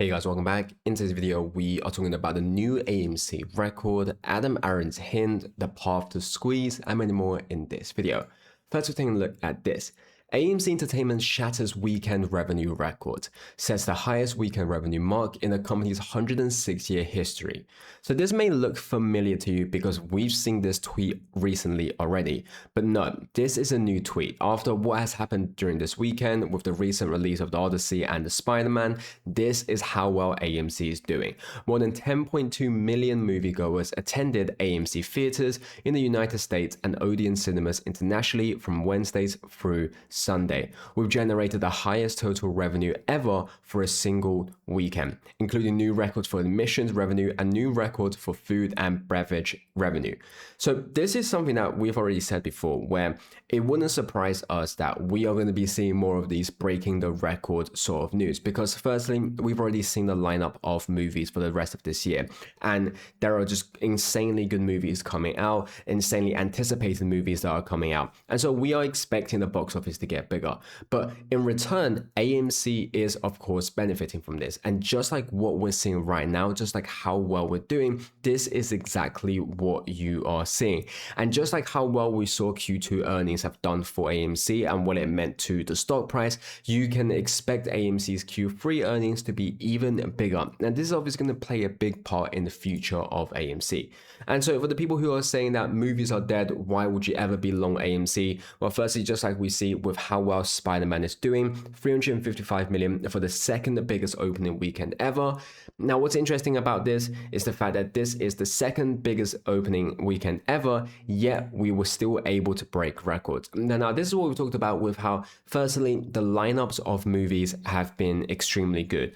Hey guys, welcome back. In today's video, we are talking about the new AMC record, Adam Aron's hint, the path to squeeze, and many more in this video. First, we're taking a look at this. AMC Entertainment shatters weekend revenue record, sets the highest weekend revenue mark in the company's 106-year history. So this may look familiar to you because we've seen this tweet recently already, but no, this is a new tweet. After what has happened during this weekend with the recent release of The Odyssey and the Spider-Man, this is how well AMC is doing. More than 10.2 million moviegoers attended AMC theaters in the United States and Odeon cinemas internationally from Wednesdays through Sunday. We've generated the highest total revenue ever for a single weekend, including new records for admissions revenue and new records for food and beverage revenue. So this is something that we've already said before, where it wouldn't surprise us that we are going to be seeing more of these breaking the record sort of news, because firstly, we've already seen the lineup of movies for the rest of this year, and there are just insanely good movies coming out, insanely anticipated movies that are coming out, and so we are expecting the box office to get bigger. But in return, AMC is of course benefiting from this, and just like what we're seeing right now, just like how well we're doing, this is exactly what you are seeing. And just like how well we saw Q2 earnings have done for AMC and what it meant to the stock price, you can expect AMC's Q3 earnings to be even bigger, and this is obviously going to play a big part in the future of AMC. And so for the people who are saying that movies are dead, why would you ever be long AMC? Well, firstly, just like we see with how well Spider-Man is doing, 355 million for the second biggest opening weekend ever. Now, what's interesting about this is the fact that this is the second biggest opening weekend ever, yet we were still able to break records. Now, this is what we talked about with how, firstly, the lineups of movies have been extremely good.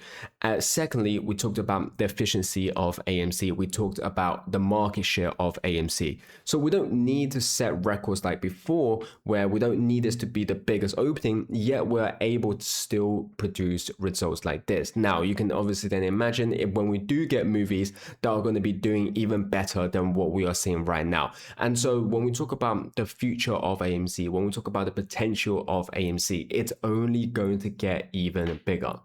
Secondly, we talked about the efficiency of AMC. We talked about the market share of AMC. So we don't need to set records like before, where we don't need this to be the biggest opening, yet we're able to still produce results like this. Now, you can obviously then imagine if when we do get movies that are going to be doing even better than what we are seeing right now. And so when we talk about the future of AMC, when we talk about the potential of AMC, it's only going to get even bigger.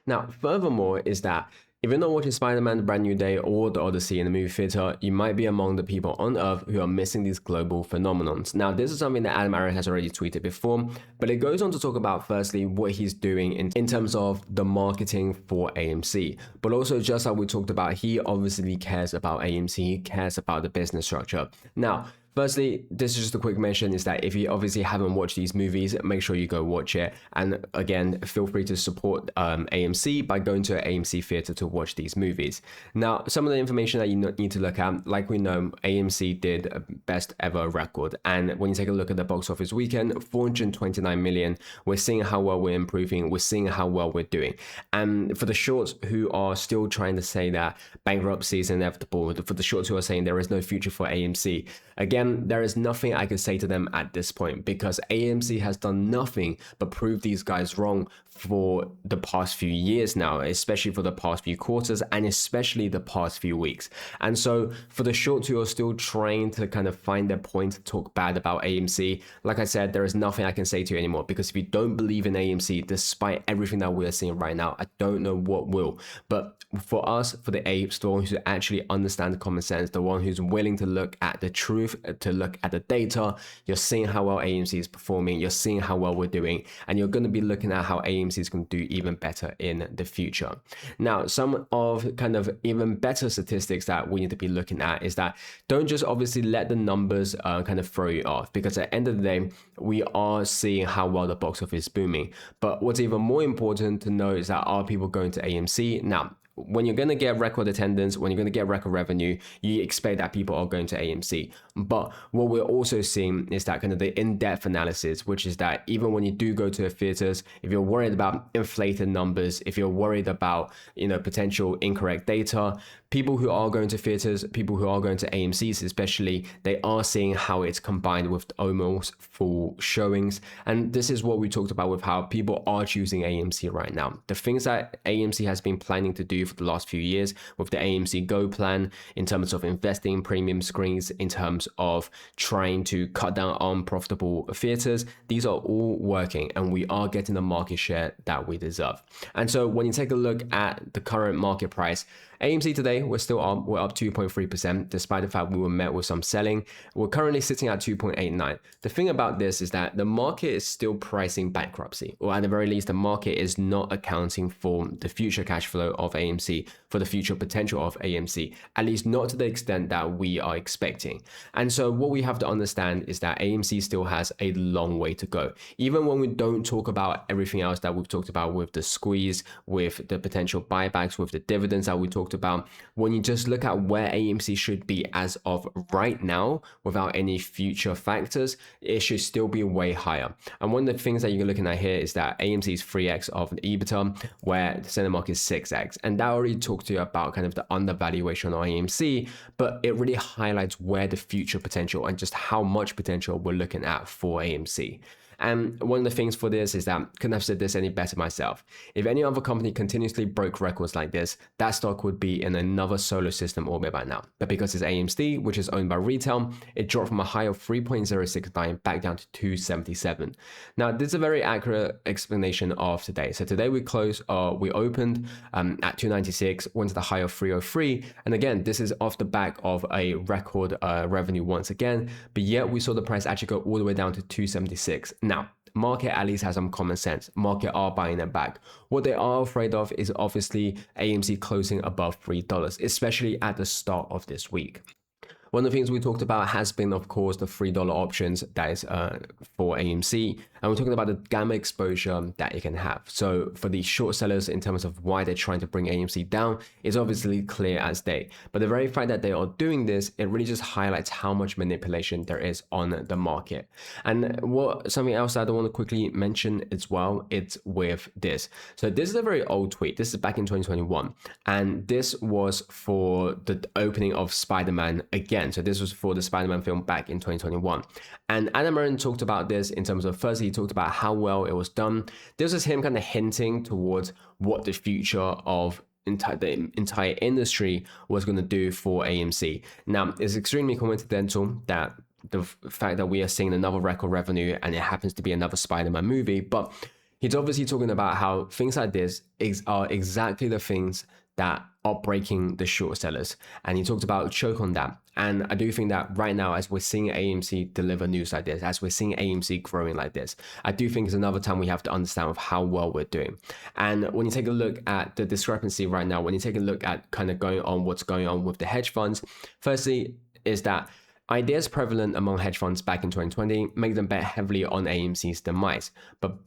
Now, furthermore, is that if you're not watching Spider-Man The Brand New Day or The Odyssey in the movie theater, you might be among the people on Earth who are missing these global phenomenons. Now, this is something that Adam Aron has already tweeted before, but it goes on to talk about, firstly, what he's doing in terms of the marketing for AMC. But also, just like we talked about, he obviously cares about AMC, he cares about the business structure. Now, firstly, this is just a quick mention, is that if you obviously haven't watched these movies, make sure you go watch it. And again, feel free to support AMC by going to an AMC theater to watch these movies. Now, some of the information that you need to look at, like we know, AMC did a best ever record. And when you take a look at the box office weekend, 429 million, we're seeing how well we're improving. We're seeing how well we're doing. And for the shorts who are still trying to say that bankruptcy is inevitable, for the shorts who are saying there is no future for AMC, again, there is nothing I can say to them at this point, because AMC has done nothing but prove these guys wrong for the past few years now, especially for the past few quarters and especially the past few weeks. And so for the shorts who are still trying to kind of find their point to talk bad about AMC, like I said, there is nothing I can say to you anymore, because if you don't believe in AMC, despite everything that we're seeing right now, I don't know what will. But for us, for the apes, the one who actually understands common sense, the one who's willing to look at the truth, to look at the data, you're seeing how well AMC is performing, you're seeing how well we're doing, and you're going to be looking at how AMC is going to do even better in the future. Now, some of kind of even better statistics that we need to be looking at is that don't just obviously let the numbers kind of throw you off, because at the end of the day, we are seeing how well the box office is booming. But what's even more important to know is that are people going to AMC? Now, when you're going to get record attendance, when you're going to get record revenue, you expect that people are going to AMC. But what we're also seeing is that kind of the in-depth analysis, which is that even when you do go to the theaters, if you're worried about inflated numbers, if you're worried about, potential incorrect data, people who are going to theaters, people who are going to AMCs especially, they are seeing how it's combined with almost full showings. And this is what we talked about with how people are choosing AMC right now. The things that AMC has been planning to do for the last few years with the AMC Go plan, in terms of investing in premium screens, in terms of trying to cut down on unprofitable theaters. These are all working and we are getting the market share that we deserve. And so when you take a look at the current market price, AMC today, we're up 2.3%, despite the fact we were met with some selling. We're currently sitting at 2.89. The thing about this is that the market is still pricing bankruptcy, or at the very least, the market is not accounting for the future cash flow of AMC, for the future potential of AMC, at least not to the extent that we are expecting. And so what we have to understand is that AMC still has a long way to go. Even when we don't talk about everything else that we've talked about with the squeeze, with the potential buybacks, with the dividends that we talked about, when you just look at where AMC should be as of right now, without any future factors, it should still be way higher. And one of the things that you're looking at here is that AMC is 3x of EBITDA, where the center market is 6x. And that already talked to you about kind of the undervaluation on AMC, but it really highlights where the future potential and just how much potential we're looking at for AMC. And one of the things for this is that, couldn't have said this any better myself. If any other company continuously broke records like this, that stock would be in another solar system orbit by now. But because it's AMC, which is owned by retail, it dropped from a high of 3.069 back down to 277. Now, this is a very accurate explanation of today. So today we opened at 296, went to the high of 303. And again, this is off the back of a record revenue once again, but yet we saw the price actually go all the way down to 276. Now, market at least has some common sense. Market are buying it back. What they are afraid of is obviously AMC closing above $3, especially at the start of this week. One of the things we talked about has been, of course, the $3 options that is for AMC. And we're talking about the gamma exposure that it can have. So for the short sellers, in terms of why they're trying to bring AMC down, is obviously clear as day. But the very fact that they are doing this, it really just highlights how much manipulation there is on the market. And something else that I want to quickly mention as well, it's with this. So this is a very old tweet. This is back in 2021. And this was for the opening of Spider-Man again. So this was for the Spider-Man film back in 2021. And Adam Aaron talked about this in terms of, firstly, he talked about how well it was done. This was him kind of hinting towards what the future of the entire industry was going to do for AMC. Now, it's extremely coincidental that the fact that we are seeing another record revenue and it happens to be another Spider-Man movie, but he's obviously talking about how things like this are exactly the things that are breaking the short sellers. And he talked about choke on that. And I do think that right now, as we're seeing AMC deliver news like this, as we're seeing AMC growing like this, I do think it's another time we have to understand of how well we're doing. And when you take a look at the discrepancy right now, when you take a look at kind of what's going on with the hedge funds, firstly is that ideas prevalent among hedge funds back in 2020 make them bet heavily on AMC's demise. But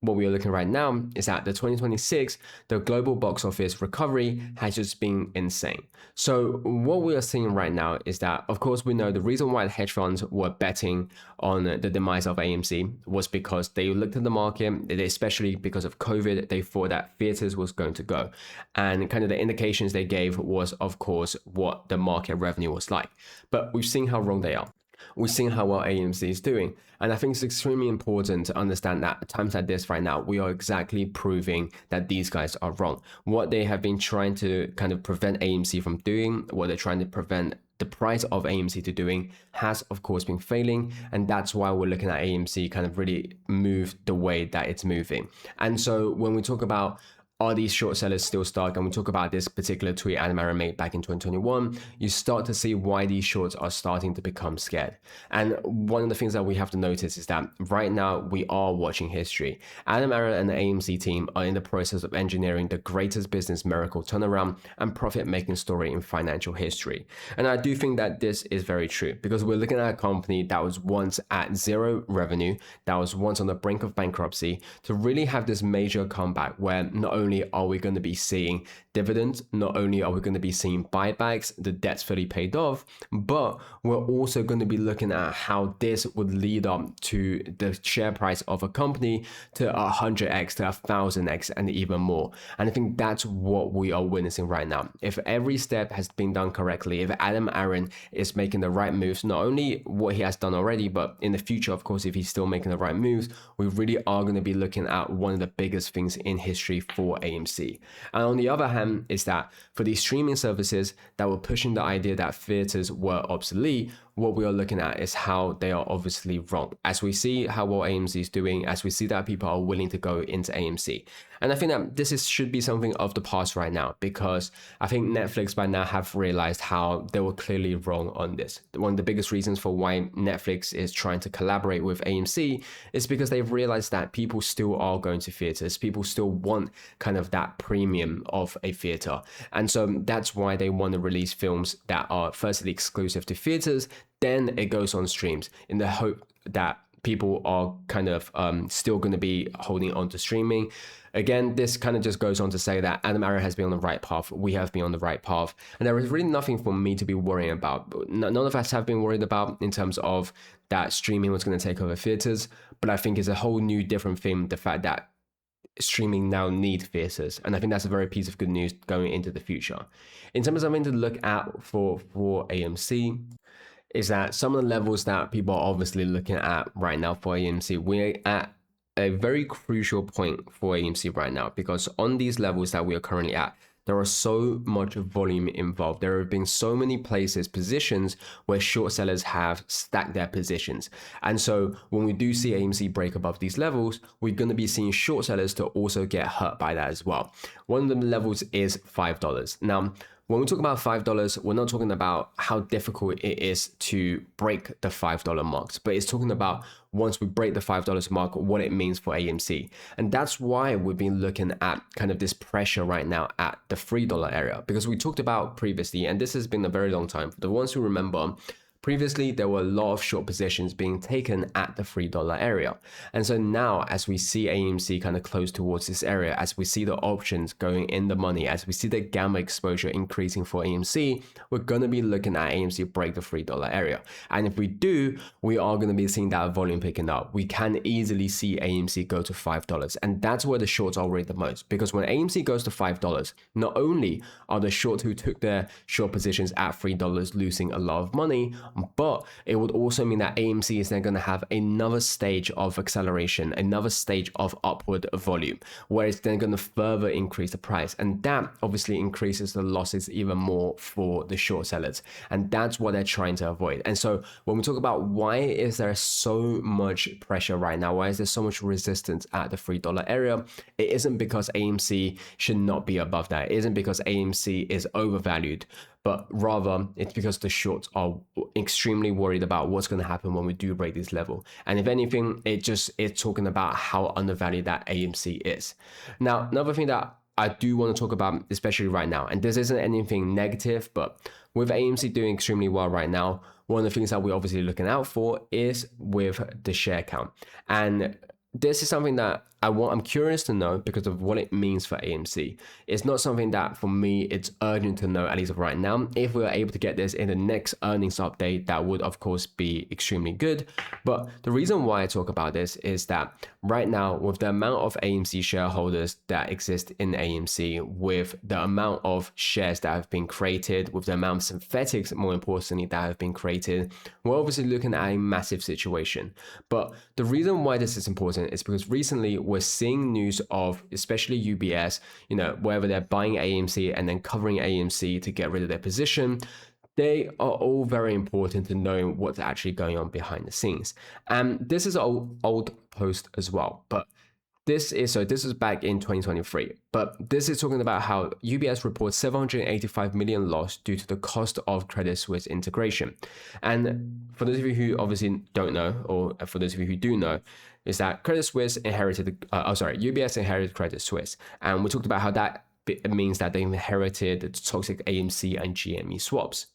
what we are looking right now is that the 2026, the global box office recovery has just been insane. So what we are seeing right now is that, of course, we know the reason why the hedge funds were betting on the demise of AMC was because they looked at the market, especially because of COVID, they thought that theaters was going to go. And kind of the indications they gave was, of course, what the market revenue was like. But we've seen how wrong they are. We've seen how well AMC is doing. And I think it's extremely important to understand that at times like this right now, we are exactly proving that these guys are wrong. What they have been trying to kind of prevent AMC from doing, what they're trying to prevent the price of AMC to doing has, of course, been failing. And that's why we're looking at AMC kind of really move the way that it's moving. And so when we talk about, are these short sellers still stuck? And we talk about this particular tweet Adam Aaron made back in 2021. You start to see why these shorts are starting to become scared. And one of the things that we have to notice is that right now we are watching history. Adam Aaron and the AMC team are in the process of engineering the greatest business miracle turnaround and profit-making story in financial history. And I do think that this is very true because we're looking at a company that was once at zero revenue, that was once on the brink of bankruptcy, to really have this major comeback where not only are we going to be seeing dividends, not only are we going to be seeing buybacks, the debt's fully paid off, but we're also going to be looking at how this would lead up to the share price of a company to 100x, to 1000x, and even more. And I think that's what we are witnessing right now. If every step has been done correctly, if Adam Aaron is making the right moves, not only what he has done already, but in the future, of course, if he's still making the right moves, we really are going to be looking at one of the biggest things in history for AMC. And on the other hand is that for these streaming services that were pushing the idea that theaters were obsolete, what we are looking at is how they are obviously wrong. As we see how well AMC is doing, as we see that people are willing to go into AMC. And I think that this should be something of the past right now, because I think Netflix by now have realized how they were clearly wrong on this. One of the biggest reasons for why Netflix is trying to collaborate with AMC is because they've realized that people still are going to theaters. People still want kind of that premium of a theater. And so that's why they want to release films that are firstly exclusive to theaters, then it goes on streams in the hope that people are kind of still going to be holding on to streaming. Again, this kind of just goes on to say that Adam Aaron has been on the right path. We have been on the right path. And there is really nothing for me to be worrying about. None of us have been worried about in terms of that streaming was going to take over theaters. But I think it's a whole new different thing, the fact that streaming now need theaters. And I think that's a very piece of good news going into the future. In terms of something to look at for AMC, is that some of the levels that people are obviously looking at right now for AMC, we're at a very crucial point for AMC right now, because on these levels that we are currently at, there are so much volume involved. There have been so many places, positions where short sellers have stacked their positions. And so when we do see AMC break above these levels, we're going to be seeing short sellers to also get hurt by that as well. One of the levels is $5. Now, when we talk about $5, we're not talking about how difficult it is to break the $5 marks, but it's talking about once we break the $5 mark, what it means for AMC. And that's why we've been looking at kind of this pressure right now at the $3 area, because we talked about previously, and this has been a very long time. For the ones who remember, previously, there were a lot of short positions being taken at the $3 area. And so now, as we see AMC kind of close towards this area, as we see the options going in the money, as we see the gamma exposure increasing for AMC, we're going to be looking at AMC break the $3 area. And if we do, we are going to be seeing that volume picking up. We can easily see AMC go to $5. And that's where the shorts are worried the most, because when AMC goes to $5, not only are the shorts who took their short positions at $3 losing a lot of money, but it would also mean that AMC is then going to have another stage of acceleration, another stage of upward volume, where it's then going to further increase the price. And that obviously increases the losses even more for the short sellers. And that's what they're trying to avoid. And so when we talk about why is there so much pressure right now, why is there so much resistance at the $3 area, it isn't because AMC should not be above that. It isn't because AMC is overvalued, but rather it's because the shorts are extremely worried about what's going to happen when we do break this level. And if anything, it's talking about how undervalued that AMC is. Now, another thing that I do want to talk about, especially right now, and this isn't anything negative, but with AMC doing extremely well right now, one of the things that we're obviously looking out for is with the share count. And this is something that I'm curious to know because of what it means for AMC. It's not something that for me, it's urgent to know, at least right now. If we are able to get this in the next earnings update, that would of course be extremely good. But the reason why I talk about this is that right now, with the amount of AMC shareholders that exist in AMC, with the amount of shares that have been created, with the amount of synthetics, more importantly, that have been created, we're obviously looking at a massive situation. But the reason why this is important is because recently we're seeing news of, especially UBS, whether they're buying AMC and then covering AMC to get rid of their position. They are all very important to knowing what's actually going on behind the scenes. And this is an old post as well, but this is back in 2023, but this is talking about how UBS reports 785 million loss due to the cost of Credit Suisse integration. And for those of you who obviously don't know, or for those of you who do know, is that UBS inherited Credit Suisse. And we talked about how that means that they inherited the toxic AMC and GME swaps.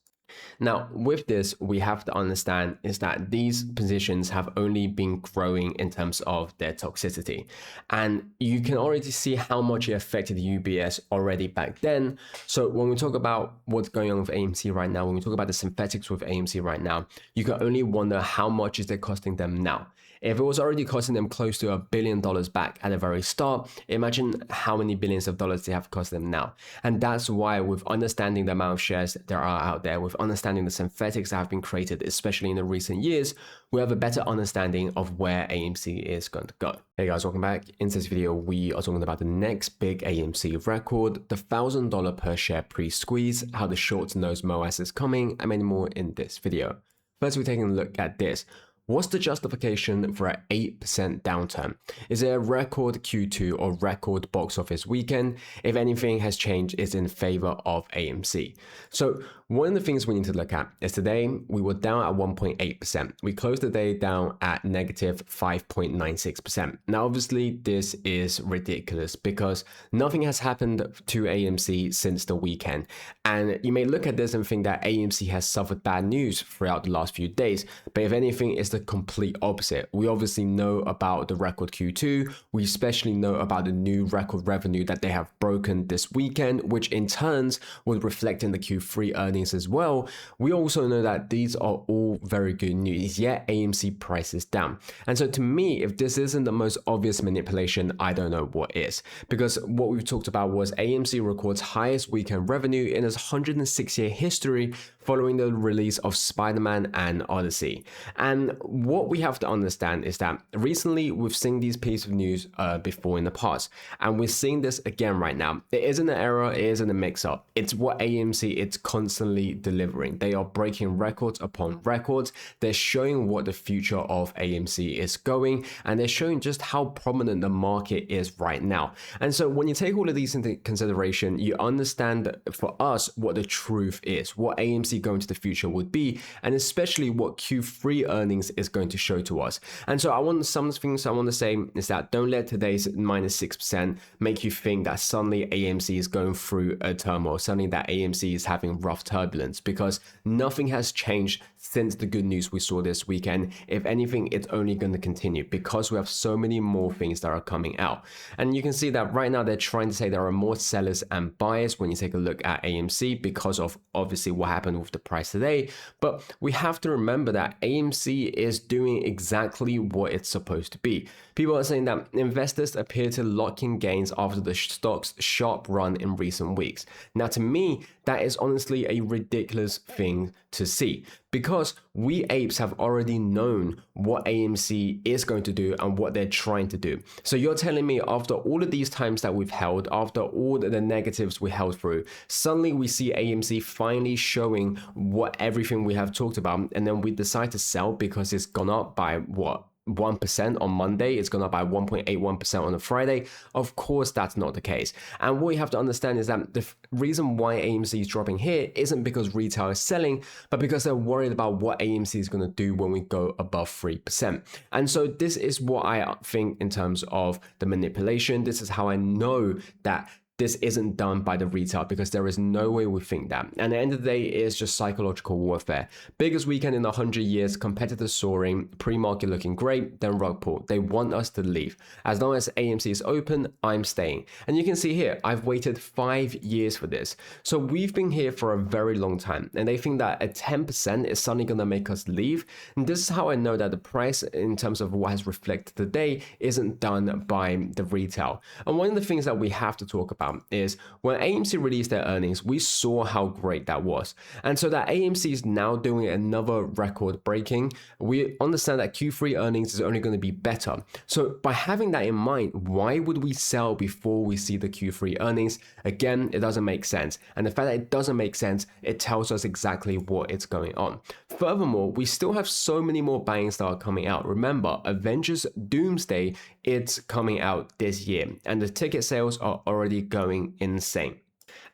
Now, with this, we have to understand is that these positions have only been growing in terms of their toxicity. And you can already see how much it affected UBS already back then. So when we talk about what's going on with AMC right now, when we talk about the synthetics with AMC right now, you can only wonder how much is it costing them now. If it was already costing them close to $1 billion back at the very start, imagine how many billions of dollars they have cost them now. And that's why, with understanding the amount of shares there are out there, with understanding the synthetics that have been created, especially in the recent years, we have a better understanding of where AMC is going to go. Hey guys, welcome back. In this video, we are talking about the next big AMC record, the $1,000 per share pre-squeeze, how the short nose MOAS is coming, and many more in this video. First, we're taking a look at this. What's the justification for an 8% downturn? Is it a record Q2 or record box office weekend? If anything has changed, it's in favor of AMC. So one of the things we need to look at is today we were down at 1.8%. We closed the day down at negative 5.96%. Now, obviously, this is ridiculous because nothing has happened to AMC since the weekend. And you may look at this and think that AMC has suffered bad news throughout the last few days. But if anything, it's the complete opposite. We obviously know about the record Q2. We especially know about the new record revenue that they have broken this weekend, which in turns would reflect in the Q3 earnings as well. We also know that these are all very good news, yet AMC price is down. And so to me, if this isn't the most obvious manipulation, I don't know what is. Because what we've talked about was AMC records highest weekend revenue in its 106-year history following the release of Spider-Man and Odyssey. And what we have to understand is that recently we've seen these pieces of news before in the past, and we're seeing this again right now. It isn't an error, it isn't a mix-up. It's what AMC it's constantly delivering. They are breaking records upon records. They're showing what the future of AMC is going, and they're showing just how prominent the market is right now. And so when you take all of these into consideration, you understand for us what the truth is, what AMC going to the future would be, and especially what Q3 earnings is going to show to us. And so some things I want to say is that don't let today's minus 6% make you think that suddenly AMC is going through a turmoil, suddenly that AMC is having rough turbulence, because nothing has changed since the good news we saw this weekend. If anything, it's only going to continue because we have so many more things that are coming out. And you can see that right now they're trying to say there are more sellers and buyers when you take a look at AMC because of obviously what happened with the price today. But we have to remember that AMC is doing exactly what it's supposed to be. People are saying that investors appear to lock in gains after the stock's sharp run in recent weeks. Now, to me, that is honestly a ridiculous thing to see, because we apes have already known what AMC is going to do and what they're trying to do. So you're telling me after all of these times that we've held, after all the negatives we held through, suddenly we see AMC finally showing what everything we have talked about, and then we decide to sell because it's gone up by what? 1% on Monday, it's gone up by 1.81% on a Friday. Of course, that's not the case. And what you have to understand is that the reason why AMC is dropping here isn't because retail is selling, but because they're worried about what AMC is going to do when we go above 3%. And so this is what I think in terms of the manipulation. This is how I know that this isn't done by the retail, because there is no way we think that. And at the end of the day, it's just psychological warfare. Biggest weekend in 100 years, competitors soaring, pre-market looking great, then rug pull. They want us to leave. As long as AMC is open, I'm staying. And you can see here, I've waited 5 years for this. So we've been here for a very long time, and they think that a 10% is suddenly going to make us leave. And this is how I know that the price in terms of what has reflected today isn't done by the retail. And one of the things that we have to talk about is when AMC released their earnings, we saw how great that was. And so that AMC is now doing another record breaking, we understand that Q3 earnings is only going to be better. So by having that in mind, why would we sell before we see the Q3 earnings? Again, it doesn't make sense. And the fact that it doesn't make sense, it tells us exactly what is going on. Furthermore, we still have so many more bangs that are coming out. Remember, Avengers Doomsday, it's coming out this year, and the ticket sales are already going insane.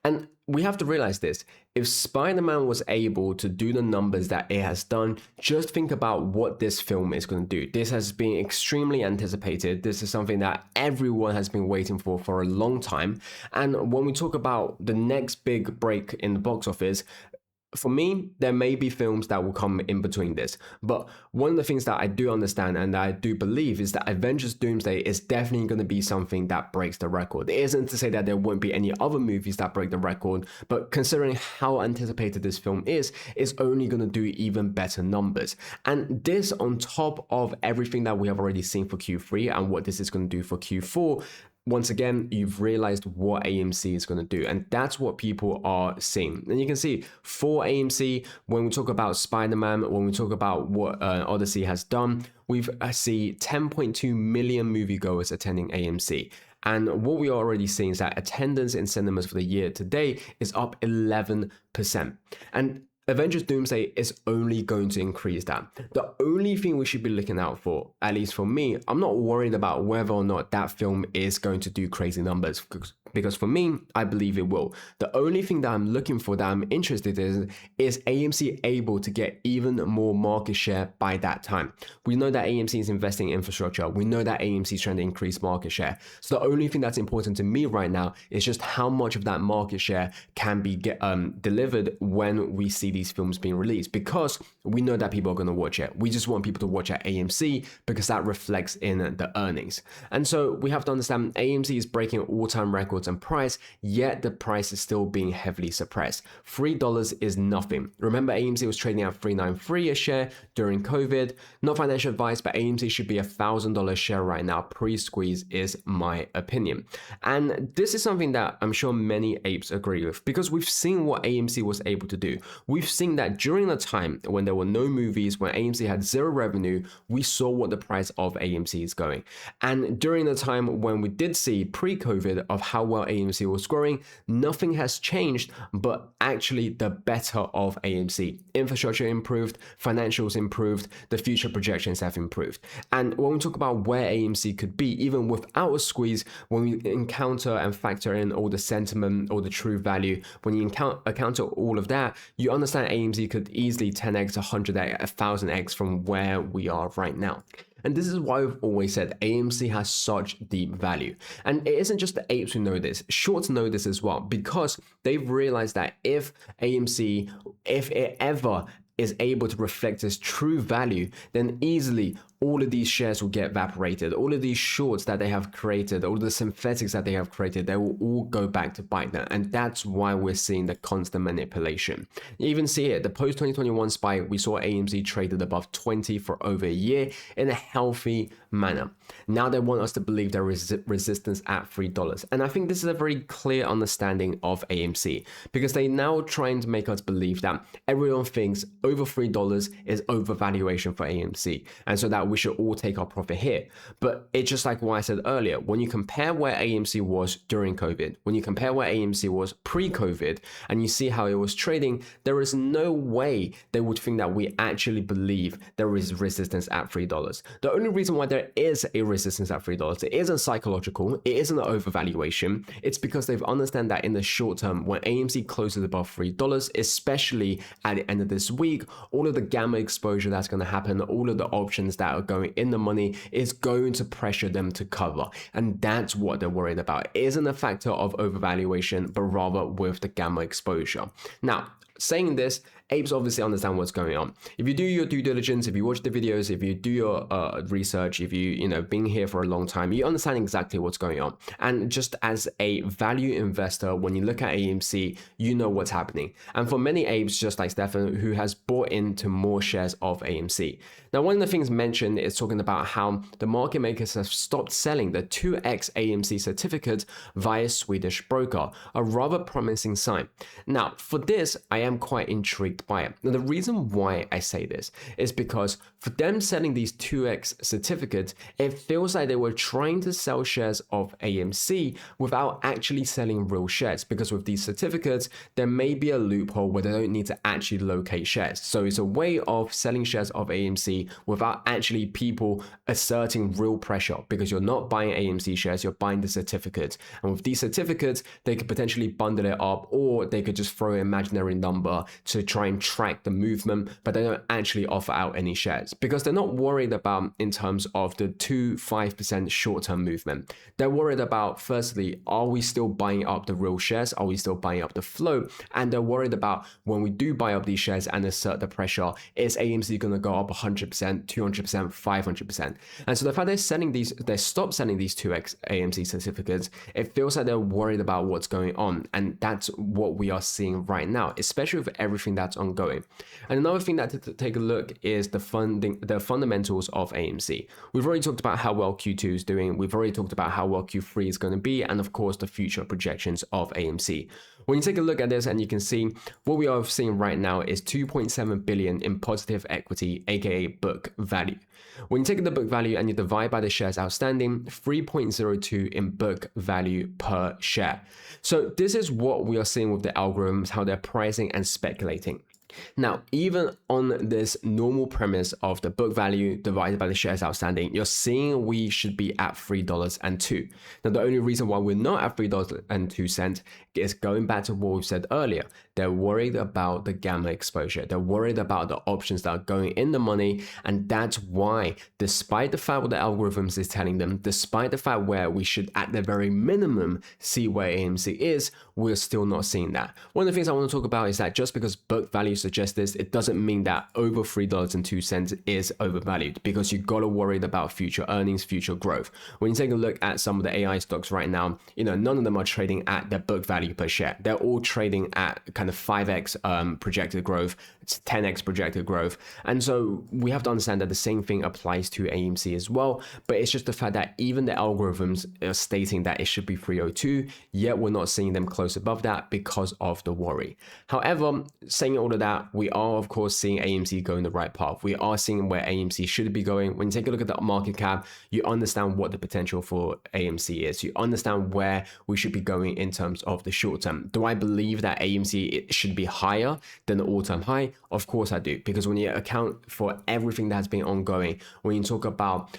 And we have to realize this. If Spider-Man was able to do the numbers that it has done, just think about what this film is going to do. This has been extremely anticipated. This is something that everyone has been waiting for a long time. And when we talk about the next big break in the box office, For me, there may be films that will come in between this, but one of the things that I do understand and I do believe is that Avengers Doomsday is definitely going to be something that breaks the record. It isn't to say that there won't be any other movies that break the record, but considering how anticipated this film is, it's only going to do even better numbers. And this on top of everything that we have already seen for Q3 and what this is going to do for Q4, once again, you've realized what AMC is going to do, and that's what people are seeing. And you can see for AMC, when we talk about Spider-Man, when we talk about what Odyssey has done, we've see 10.2 million moviegoers attending AMC. And what we are already seeing is that attendance in cinemas for the year to date is up 11%. And Avengers Doomsday is only going to increase that. The only thing we should be looking out for, at least for me, I'm not worried about whether or not that film is going to do crazy numbers, because for me, I believe it will. The only thing that I'm looking for, that I'm interested in, is AMC able to get even more market share by that time. We know that AMC is investing in infrastructure. We know that AMC is trying to increase market share. So the only thing that's important to me right now is just how much of that market share can be delivered when we see these films being released, because we know that people are going to watch it. We just want people to watch at AMC because that reflects in the earnings. And so we have to understand AMC is breaking all-time records and price, yet the price is still being heavily suppressed. $3 is nothing. Remember, AMC was trading at $3.93 a share during COVID. Not financial advice, but AMC should be $1,000 share right now. Pre-squeeze is my opinion. And this is something that I'm sure many apes agree with, because we've seen what AMC was able to do. We've seen that during the time when there were no movies, when AMC had zero revenue, we saw what the price of AMC is going. And during the time when we did see pre-COVID of how well AMC was growing, nothing has changed, but actually the better of AMC. Infrastructure improved, financials improved, the future projections have improved. And when we talk about where AMC could be, even without a squeeze, when we encounter and factor in all the sentiment or the true value, when you encounter all of that, you understand AMC could easily 10x, 100x, 1000x from where we are right now. And this is why we've always said AMC has such deep value. And it isn't just the apes who know this, shorts know this as well, because they've realized that if AMC, if it ever is able to reflect its true value, then easily all of these shares will get evaporated. All of these shorts that they have created, all the synthetics that they have created, they will all go back to bite them. And that's why we're seeing the constant manipulation. You even see it, the post-2021 spike, we saw AMC traded above 20 for over a year in a healthy manner. Now they want us to believe there is resistance at $3. And I think this is a very clear understanding of AMC, because they now trying to make us believe that everyone thinks over $3 is overvaluation for AMC. And so that we should all take our profit here. But it's just like what I said earlier, when you compare where AMC was during COVID, when you compare where AMC was pre-COVID, and you see how it was trading, there is no way they would think that we actually believe there is resistance at $3. The only reason why there is a resistance at $3, it isn't psychological, it isn't an overvaluation, it's because they've understand that in the short term, when AMC closes above $3, especially at the end of this week, all of the gamma exposure that's going to happen, all of the options that are going in the money is going to pressure them to cover. And that's what they're worried about. It isn't a factor of overvaluation, but rather with the gamma exposure. Now, saying this, apes obviously understand what's going on. If you do your due diligence, if you watch the videos, if you do your research, if you been here for a long time, you understand exactly what's going on. And just as a value investor, when you look at AMC, you know what's happening. And for many apes, just like Stefan, who has bought into more shares of AMC. Now, one of the things mentioned is talking about how the market makers have stopped selling the 2x AMC certificates via Swedish broker, a rather promising sign. Now, for this, I am quite intrigued by it. Now, the reason why I say this is because for them selling these 2x certificates, it feels like they were trying to sell shares of AMC without actually selling real shares, because with these certificates, there may be a loophole where they don't need to actually locate shares. So it's a way of selling shares of AMC without actually people asserting real pressure, because you're not buying AMC shares, you're buying the certificates. And with these certificates, they could potentially bundle it up, or they could just throw imaginary numbers number to try and track the movement, but they don't actually offer out any shares because they're not worried about in terms of the 2-5% short-term movement. They're worried about, firstly, are we still buying up the real shares? Are we still buying up the float? And they're worried about when we do buy up these shares and assert the pressure, is AMC going to go up 100%, 200%, 500%? And so the fact they stopped selling these 2x AMC certificates, it feels like they're worried about what's going on. And that's what we are seeing right now, especially with everything that's ongoing. And another thing that to take a look is the fundamentals of AMC. We've already talked about how well Q2 is doing. We've already talked about how well Q3 is going to be, and of course the future projections of AMC. When you take a look at this, and you can see what we are seeing right now is 2.7 billion in positive equity, aka book value. When you take the book value and you divide by the shares outstanding, 3.02 in book value per share. So this is what we are seeing with the algorithms, how they're pricing and speculating. Now, even on this normal premise of the book value divided by the shares outstanding, you're seeing we should be at $3.02. Now, the only reason why we're not at $3.02 is going back to what we said earlier. They're worried about the gamma exposure. They're worried about the options that are going in the money. And that's why, despite the fact what the algorithms is telling them, despite the fact where we should at the very minimum see where AMC is, we're still not seeing that. One of the things I want to talk about is that just because book value suggests this, it doesn't mean that over $3.02 is overvalued, because you got to worry about future earnings, future growth. When you take a look at some of the AI stocks right now, none of them are trading at their book value per share. They're all trading at kind of 5x projected growth, it's 10x projected growth. And so we have to understand that the same thing applies to AMC as well. But it's just the fact that even the algorithms are stating that it should be 302, yet we're not seeing them close above that because of the worry. However, saying all of that, we are of course seeing AMC going the right path. We are seeing where AMC should be going. When you take a look at the market cap, you understand what the potential for AMC is. You understand where we should be going in terms of the short term. Do I believe that AMC should be higher than the all-time high? Of course I do, because when you account for everything that has been ongoing, when you talk about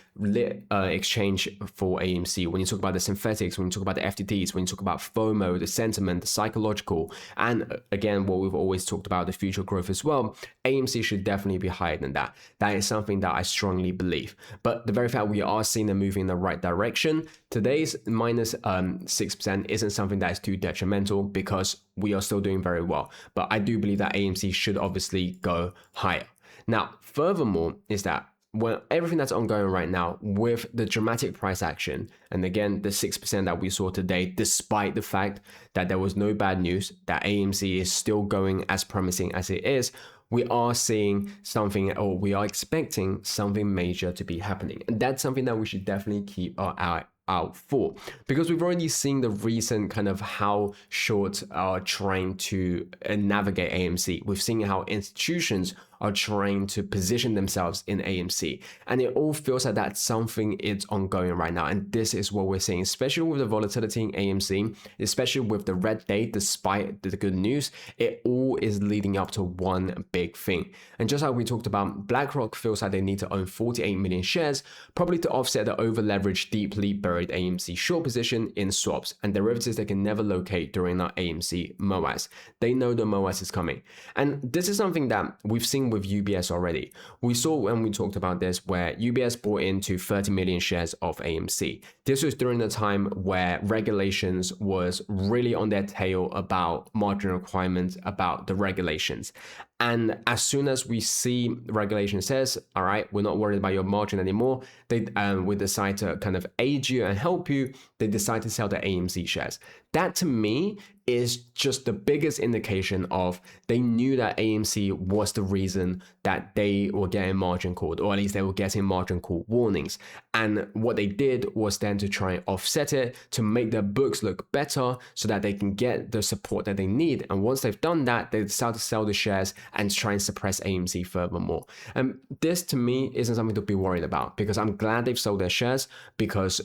exchange for AMC, when you talk about the synthetics, when you talk about the FTDs, when you talk about FOMO, the sentiment, the psychological, and again, what we've always talked about, the future growth as well, AMC should definitely be higher than that. That is something that I strongly believe. But the very fact we are seeing them moving in the right direction, today's minus 6% isn't something that is too detrimental, because we are still doing very well. But I do believe that AMC should obviously go higher. Now, furthermore, is that when everything that's ongoing right now with the dramatic price action, and again, the 6% that we saw today, despite the fact that there was no bad news, that AMC is still going as promising as it is, we are seeing something, or we are expecting something major to be happening. And that's something that we should definitely keep our eye out for, because we've already seen the recent kind of how shorts are trying to navigate AMC. We've seen how institutions are trying to position themselves in AMC, and it all feels like that something is ongoing right now. And this is what we're seeing, especially with the volatility in AMC, especially with the red day. Despite the good news, it all is leading up to one big thing. And just like we talked about, BlackRock feels like they need to own 48 million shares, probably to offset the over leveraged, deeply buried AMC short position in swaps and derivatives they can never locate during our AMC MOAS. They know the MOAS is coming, and this is something that we've seen with UBS already. We saw when we talked about this where UBS bought into 30 million shares of AMC. This was during the time where regulations was really on their tail about margin requirements, about the regulations. And as soon as we see regulation says, all right, we're not worried about your margin anymore, we decide to kind of aid you and help you, they decide to sell the AMC shares. That to me is just the biggest indication of they knew that AMC was the reason that they were getting margin called, or at least they were getting margin call warnings. And what they did was then to try and offset it, to make their books look better so that they can get the support that they need. And once they've done that, they decide to sell the shares and try and suppress AMC furthermore. And this to me isn't something to be worried about, because I'm glad they've sold their shares, because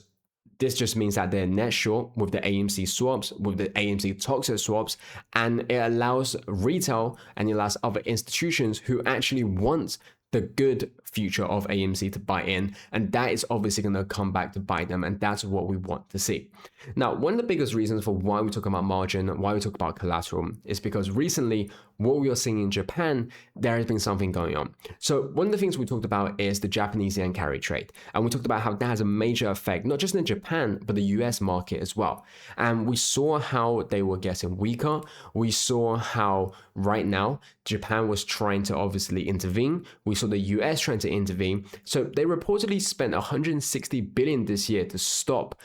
this just means that they're net short with the AMC swaps, with the AMC toxic swaps, and it allows retail and it allows other institutions who actually want the good future of AMC to buy in, and that is obviously going to come back to bite them, and that's what we want to see. Now, one of the biggest reasons for why we talk about margin, why we talk about collateral, is because recently what we are seeing in Japan, there has been something going on. So one of the things we talked about is the Japanese yen carry trade, and we talked about how that has a major effect, not just in Japan, but the US market as well. And we saw how they were getting weaker. We saw how right now Japan was trying to obviously intervene. We saw the US trying to intervene. So they reportedly spent 160 billion this year to stop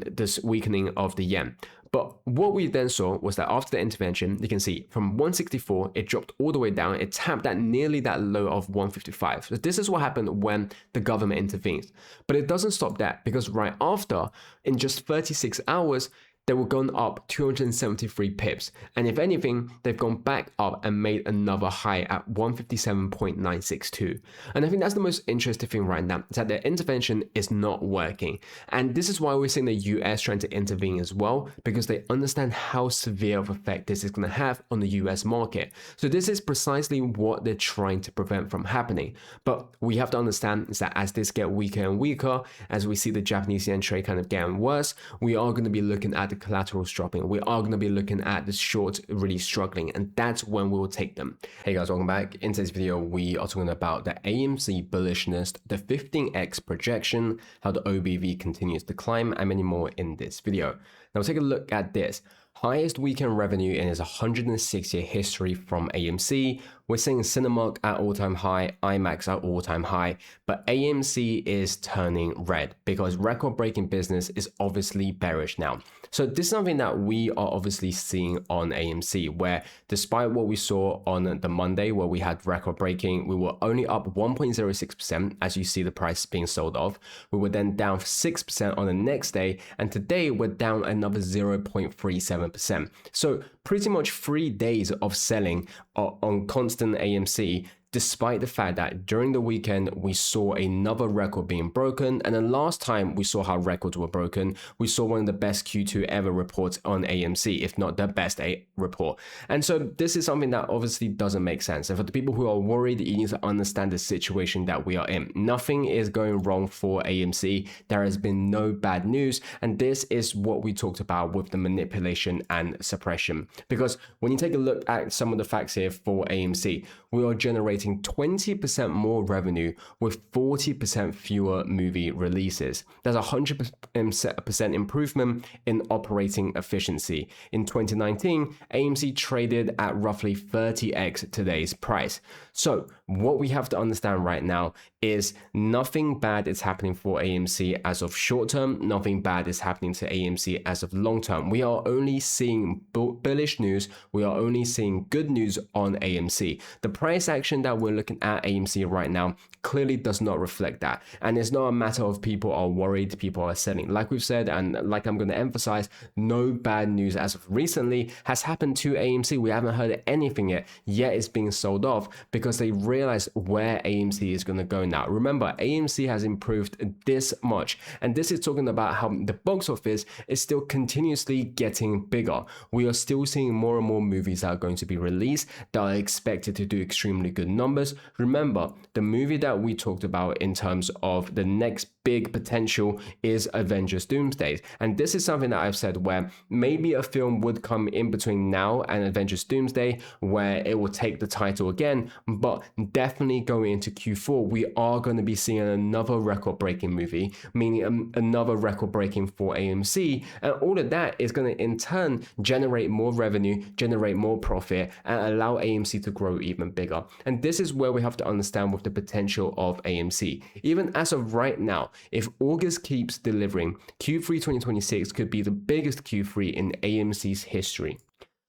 this weakening of the yen. But what we then saw was that after the intervention, you can see from 164, it dropped all the way down. It tapped at nearly that low of 155. So this is what happened when the government intervenes. But it doesn't stop that, because right after, in just 36 hours, they were going up 273 pips. And if anything, they've gone back up and made another high at 157.962. And I think that's the most interesting thing right now, is that their intervention is not working. And this is why we're seeing the US trying to intervene as well, because they understand how severe of effect this is going to have on the US market. So this is precisely what they're trying to prevent from happening. But we have to understand is that as this gets weaker and weaker, as we see the Japanese yen trade kind of getting worse, we are going to be looking at the collaterals dropping. We are going to be looking at the shorts really struggling, and that's when we will take them. Hey guys, welcome back. In today's video, we are talking about the AMC bullishness, the 15x projection, how the OBV continues to climb, and many more in this video. Now take a look at this. Highest weekend revenue in its 106-year history from AMC. We're seeing Cinemark at all-time high, IMAX at all-time high, but AMC is turning red because record-breaking business is obviously bearish now. So this is something that we are obviously seeing on AMC, where despite what we saw on the Monday, where we had record-breaking, we were only up 1.06% as you see the price being sold off. We were then down 6% on the next day, and today we're down another 0.37%. So pretty much 3 days of selling on constant AMC, despite the fact that during the weekend we saw another record being broken, and the last time we saw how records were broken, we saw one of the best Q2 ever reports on AMC, if not the best report. And so this is something that obviously doesn't make sense. And for the people who are worried, you need to understand the situation that we are in. Nothing is going wrong for AMC. There has been no bad news, and this is what we talked about with the manipulation and suppression. Because when you take a look at some of the facts here for AMC, we are generating 20% more revenue with 40% fewer movie releases. That's a 100% improvement in operating efficiency. In 2019, AMC traded at roughly 30x today's price. So what we have to understand right now is nothing bad is happening for AMC as of short term, nothing bad is happening to AMC as of long term. We are only seeing bullish news, we are only seeing good news on AMC. The price action that we're looking at AMC right now clearly does not reflect that. And it's not a matter of people are worried, people are selling. Like we've said, and like I'm going to emphasize, no bad news as of recently has happened to AMC. We haven't heard anything yet it's being sold off because they realize where AMC is going to go now. Remember, AMC has improved this much, and this is talking about how the box office is still continuously getting bigger. We are still seeing more and more movies that are going to be released that are expected to do extremely good numbers. Remember, the movie that we talked about in terms of the next big potential is Avengers Doomsday. And this is something that I've said where maybe a film would come in between now and Avengers Doomsday where it will take the title again, but definitely going into Q4, we are going to be seeing another record-breaking movie, meaning another record-breaking for AMC. And all of that is going to in turn generate more revenue, generate more profit, and allow AMC to grow even bigger. And this is where we have to understand with the potential of AMC. Even as of right now, if August keeps delivering, Q3 2026 could be the biggest Q3 in AMC's history.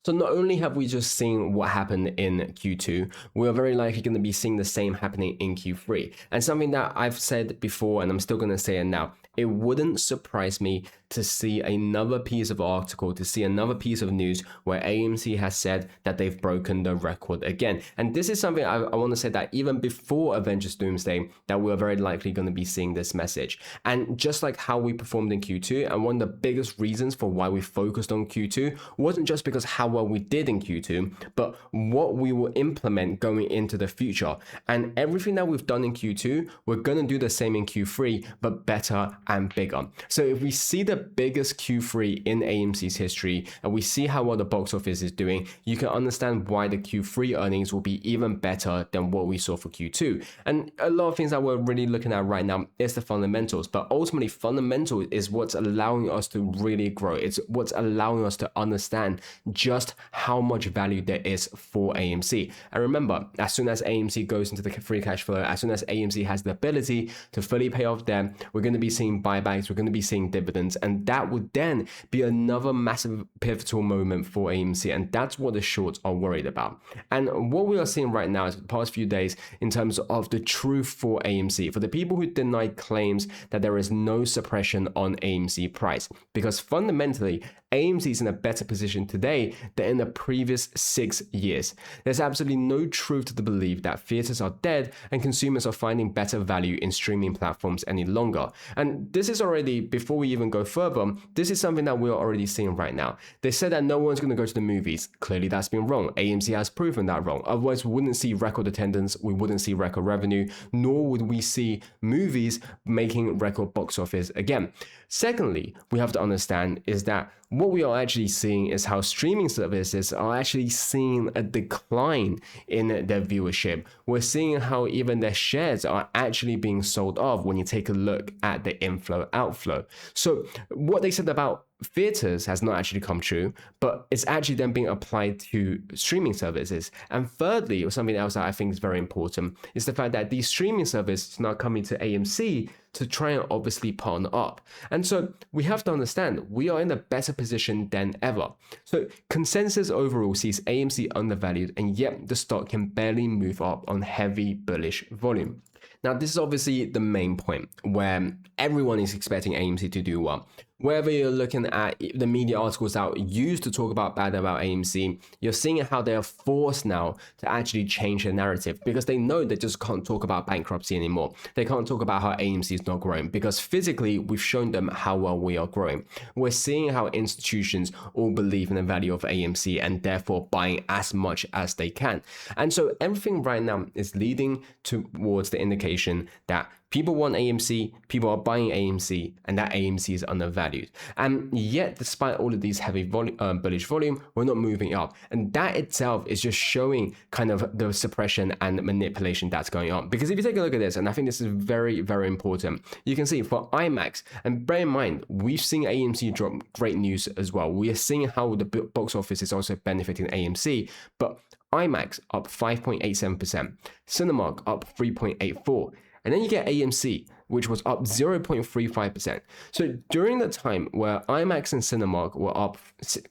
So not only have we just seen what happened in Q2, we are very likely going to be seeing the same happening in Q3. And something that I've said before, and I'm still going to say it now, it wouldn't surprise me to see another piece of article, to see another piece of news where AMC has said that they've broken the record again. And this is something I want to say that even before Avengers Doomsday, that we're very likely going to be seeing this message. And just like how we performed in Q2, and one of the biggest reasons for why we focused on Q2 wasn't just because how well we did in Q2, but what we will implement going into the future. And everything that we've done in Q2, we're going to do the same in Q3, but better and bigger. So if we see the biggest Q3 in AMC's history, and we see how well the box office is doing, you can understand why the Q3 earnings will be even better than what we saw for Q2. And a lot of things that we're really looking at right now is the fundamentals, but ultimately fundamental is what's allowing us to really grow. It's what's allowing us to understand just how much value there is for AMC. And remember, as soon as AMC goes into the free cash flow, as soon as AMC has the ability to fully pay off debt, we're going to be seeing buybacks, we're going to be seeing dividends, and that would then be another massive pivotal moment for AMC, and that's what the shorts are worried about. And what we are seeing right now is the past few days in terms of the truth for AMC, for the people who denied claims that there is no suppression on AMC price, because fundamentally AMC is in a better position today than in the previous 6 years. There's absolutely no truth to the belief that theaters are dead and consumers are finding better value in streaming platforms any longer. And this is already, before we even go further, this is something that we're already seeing right now. They said that no one's going to go to the movies. Clearly that's been wrong. AMC has proven that wrong. Otherwise we wouldn't see record attendance, we wouldn't see record revenue, nor would we see movies making record box office again. Secondly, we have to understand is that what we are actually seeing is how streaming services are actually seeing a decline in their viewership. We're seeing how even their shares are actually being sold off when you take a look at the inflow outflow. So what they said about theaters has not actually come true, but it's actually then being applied to streaming services. And thirdly, or something else that I think is very important, is the fact that these streaming services now coming to AMC to try and obviously partner up. And so we have to understand we are in a better position than ever. So consensus overall sees AMC undervalued, and yet the stock can barely move up on heavy bullish volume. Now, this is obviously the main point where everyone is expecting AMC to do well. Wherever you're looking at the media articles that used to talk about bad about AMC, you're seeing how they are forced now to actually change the narrative because they know they just can't talk about bankruptcy anymore. They can't talk about how AMC is not growing because physically we've shown them how well we are growing. We're seeing how institutions all believe in the value of AMC and therefore buying as much as they can. And so everything right now is leading towards the indication that people want AMC, people are buying AMC, and that AMC is undervalued. And yet, despite all of these heavy bullish volume, we're not moving up. And that itself is just showing kind of the suppression and manipulation that's going on. Because if you take a look at this, and I think this is very, very important, you can see for IMAX, and bear in mind, we've seen AMC drop great news as well. We are seeing how the box office is also benefiting AMC, but IMAX up 5.87%, Cinemark up 3.84%. And then you get AMC, which was up 0.35%. So during the time where IMAX and Cinemark were up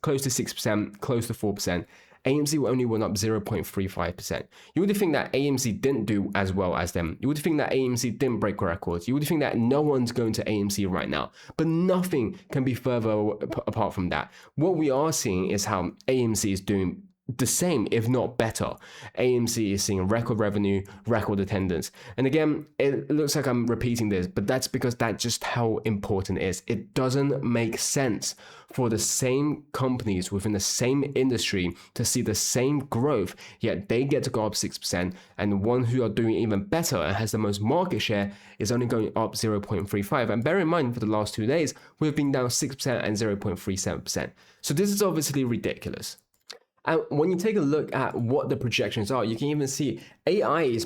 close to 6%, close to 4%, AMC only went up 0.35%. You would think that AMC didn't do as well as them. You would think that AMC didn't break records. You would think that no one's going to AMC right now. But nothing can be further apart from that. What we are seeing is how AMC is doing the same, if not better. AMC is seeing record revenue, record attendance. And again, it looks like I'm repeating this, but that's because that's just how important it is. It doesn't make sense for the same companies within the same industry to see the same growth, yet they get to go up 6%, and the one who are doing even better and has the most market share is only going up 0.35%. And bear in mind, for the last 2 days, we've been down 6% and 0.37%. So this is obviously ridiculous. And when you take a look at what the projections are, you can even see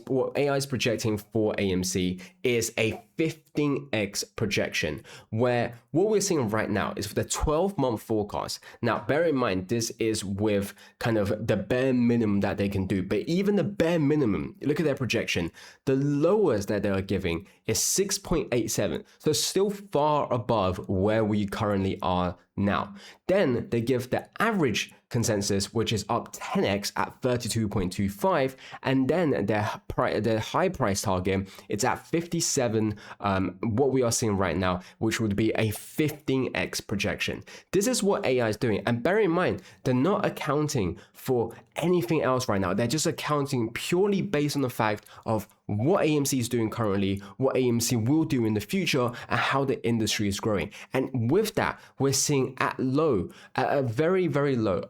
what AI is projecting for AMC is a 15x projection, where what we're seeing right now is for the 12-month forecast. Now, bear in mind, this is with kind of the bare minimum that they can do. But even the bare minimum, look at their projection, the lowest that they are giving is 6.87. So still far above where we currently are now. Then they give the average consensus, which is up 10x at 32.25, and then their high price target, it's at 57, what we are seeing right now, which would be a 15x projection. This is what AI is doing, and bear in mind, they're not accounting for anything else right now. They're just accounting purely based on the fact of what AMC is doing currently, what AMC will do in the future, and how the industry is growing. And with that, we're seeing at a very, very low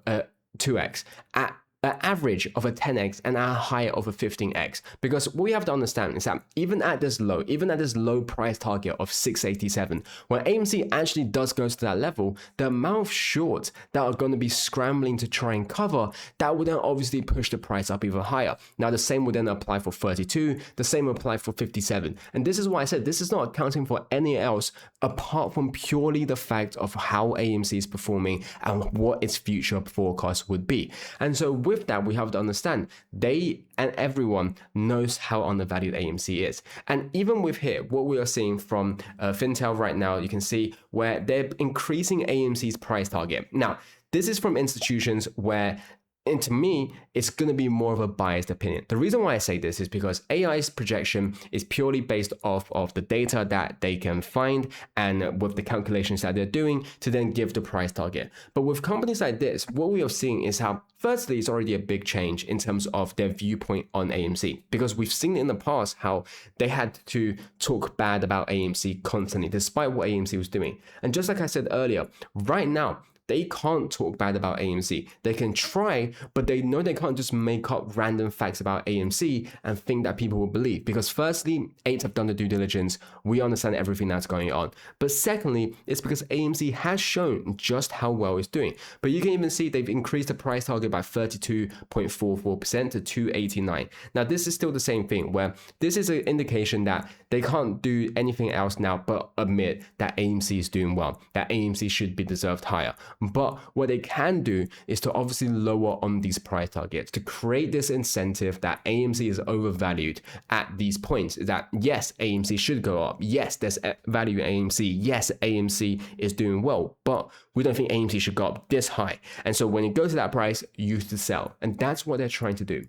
2x, at an average of a 10x and a high of a 15x. Because what we have to understand is that even at this low price target of 687, when AMC actually does go to that level, the amount of shorts that are going to be scrambling to try and cover, that would then obviously push the price up even higher. Now the same would then apply for 32, the same would apply for 57. And this is why I said this is not accounting for anything else apart from purely the fact of how AMC is performing and what its future forecast would be. And so with that, we have to understand they and everyone knows how undervalued AMC is. And even with here, what we are seeing from Fintel right now, you can see where they're increasing AMC's price target. Now, this is from institutions where, and to me, it's going to be more of a biased opinion. The reason why I say this is because AI's projection is purely based off of the data that they can find and with the calculations that they're doing to then give the price target. But with companies like this, what we are seeing is how, firstly, it's already a big change in terms of their viewpoint on AMC, because we've seen in the past how they had to talk bad about AMC constantly, despite what AMC was doing. And just like I said earlier, right now, they can't talk bad about AMC. They can try, but they know they can't just make up random facts about AMC and think that people will believe. Because firstly, 8 have done the due diligence. We understand everything that's going on. But secondly, it's because AMC has shown just how well it's doing. But you can even see they've increased the price target by 32.44% to 289. Now, this is still the same thing, where this is an indication that they can't do anything else now but admit that AMC is doing well, that AMC should be deserved higher. But what they can do is to obviously lower on these price targets to create this incentive that AMC is overvalued at these points. That yes, AMC should go up. Yes, there's value in AMC. Yes, AMC is doing well, but we don't think AMC should go up this high. And so when it goes to that price, you have to sell. And that's what they're trying to do.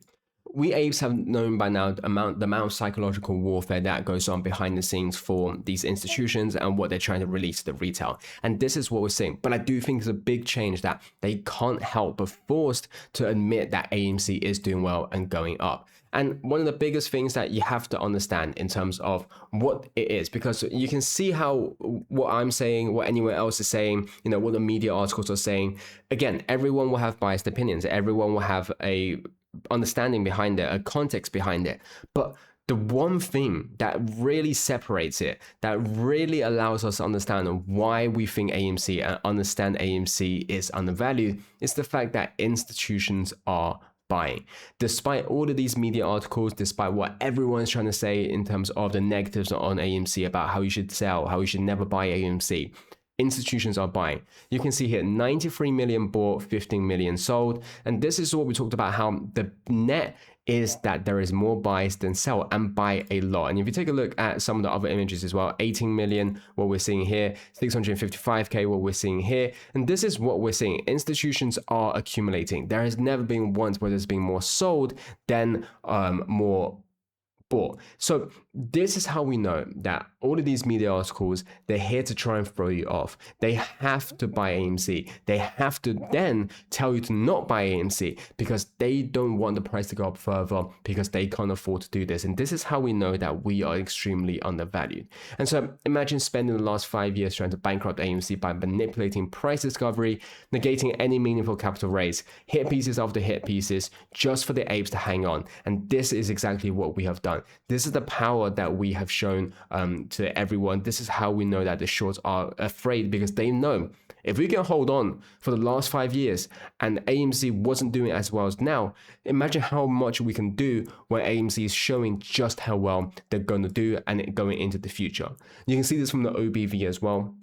We apes have known by now the amount of psychological warfare that goes on behind the scenes for these institutions and what they're trying to release to the retail. And this is what we're seeing. But I do think it's a big change that they can't help but forced to admit that AMC is doing well and going up. And one of the biggest things that you have to understand in terms of what it is, because you can see how what I'm saying, what anyone else is saying, what the media articles are saying. Again, everyone will have biased opinions. Everyone will have a understanding behind it, a context behind it. But the one thing that really separates it, that really allows us to understand why we think AMC and understand AMC is undervalued, is the fact that institutions are buying. Despite all of these media articles, despite what everyone's trying to say in terms of the negatives on AMC about how you should sell, how you should never buy AMC, institutions are buying. You can see here 93 million bought, 15 million sold. And this is what we talked about, how the net is that there is more buys than sell, and by a lot. And if you take a look at some of the other images as well, 18 million, what we're seeing here, 655K, what we're seeing here. And this is what we're seeing. Institutions are accumulating. There has never been once where there's been more sold than more bought. So this is how we know that all of these media articles, they're here to try and throw you off. They have to buy AMC. They have to then tell you to not buy AMC because they don't want the price to go up further because they can't afford to do this. And this is how we know that we are extremely undervalued. And so imagine spending the last 5 years trying to bankrupt AMC by manipulating price discovery, negating any meaningful capital raise, hit pieces after hit pieces, just for the apes to hang on. And this is exactly what we have done. This is the power that we have shown to everyone. This is how we know that the shorts are afraid, because they know if we can hold on for the last 5 years and AMC wasn't doing as well as now, imagine how much we can do when AMC is showing just how well they're going to do and going into the future. You can see this from the OBV as well,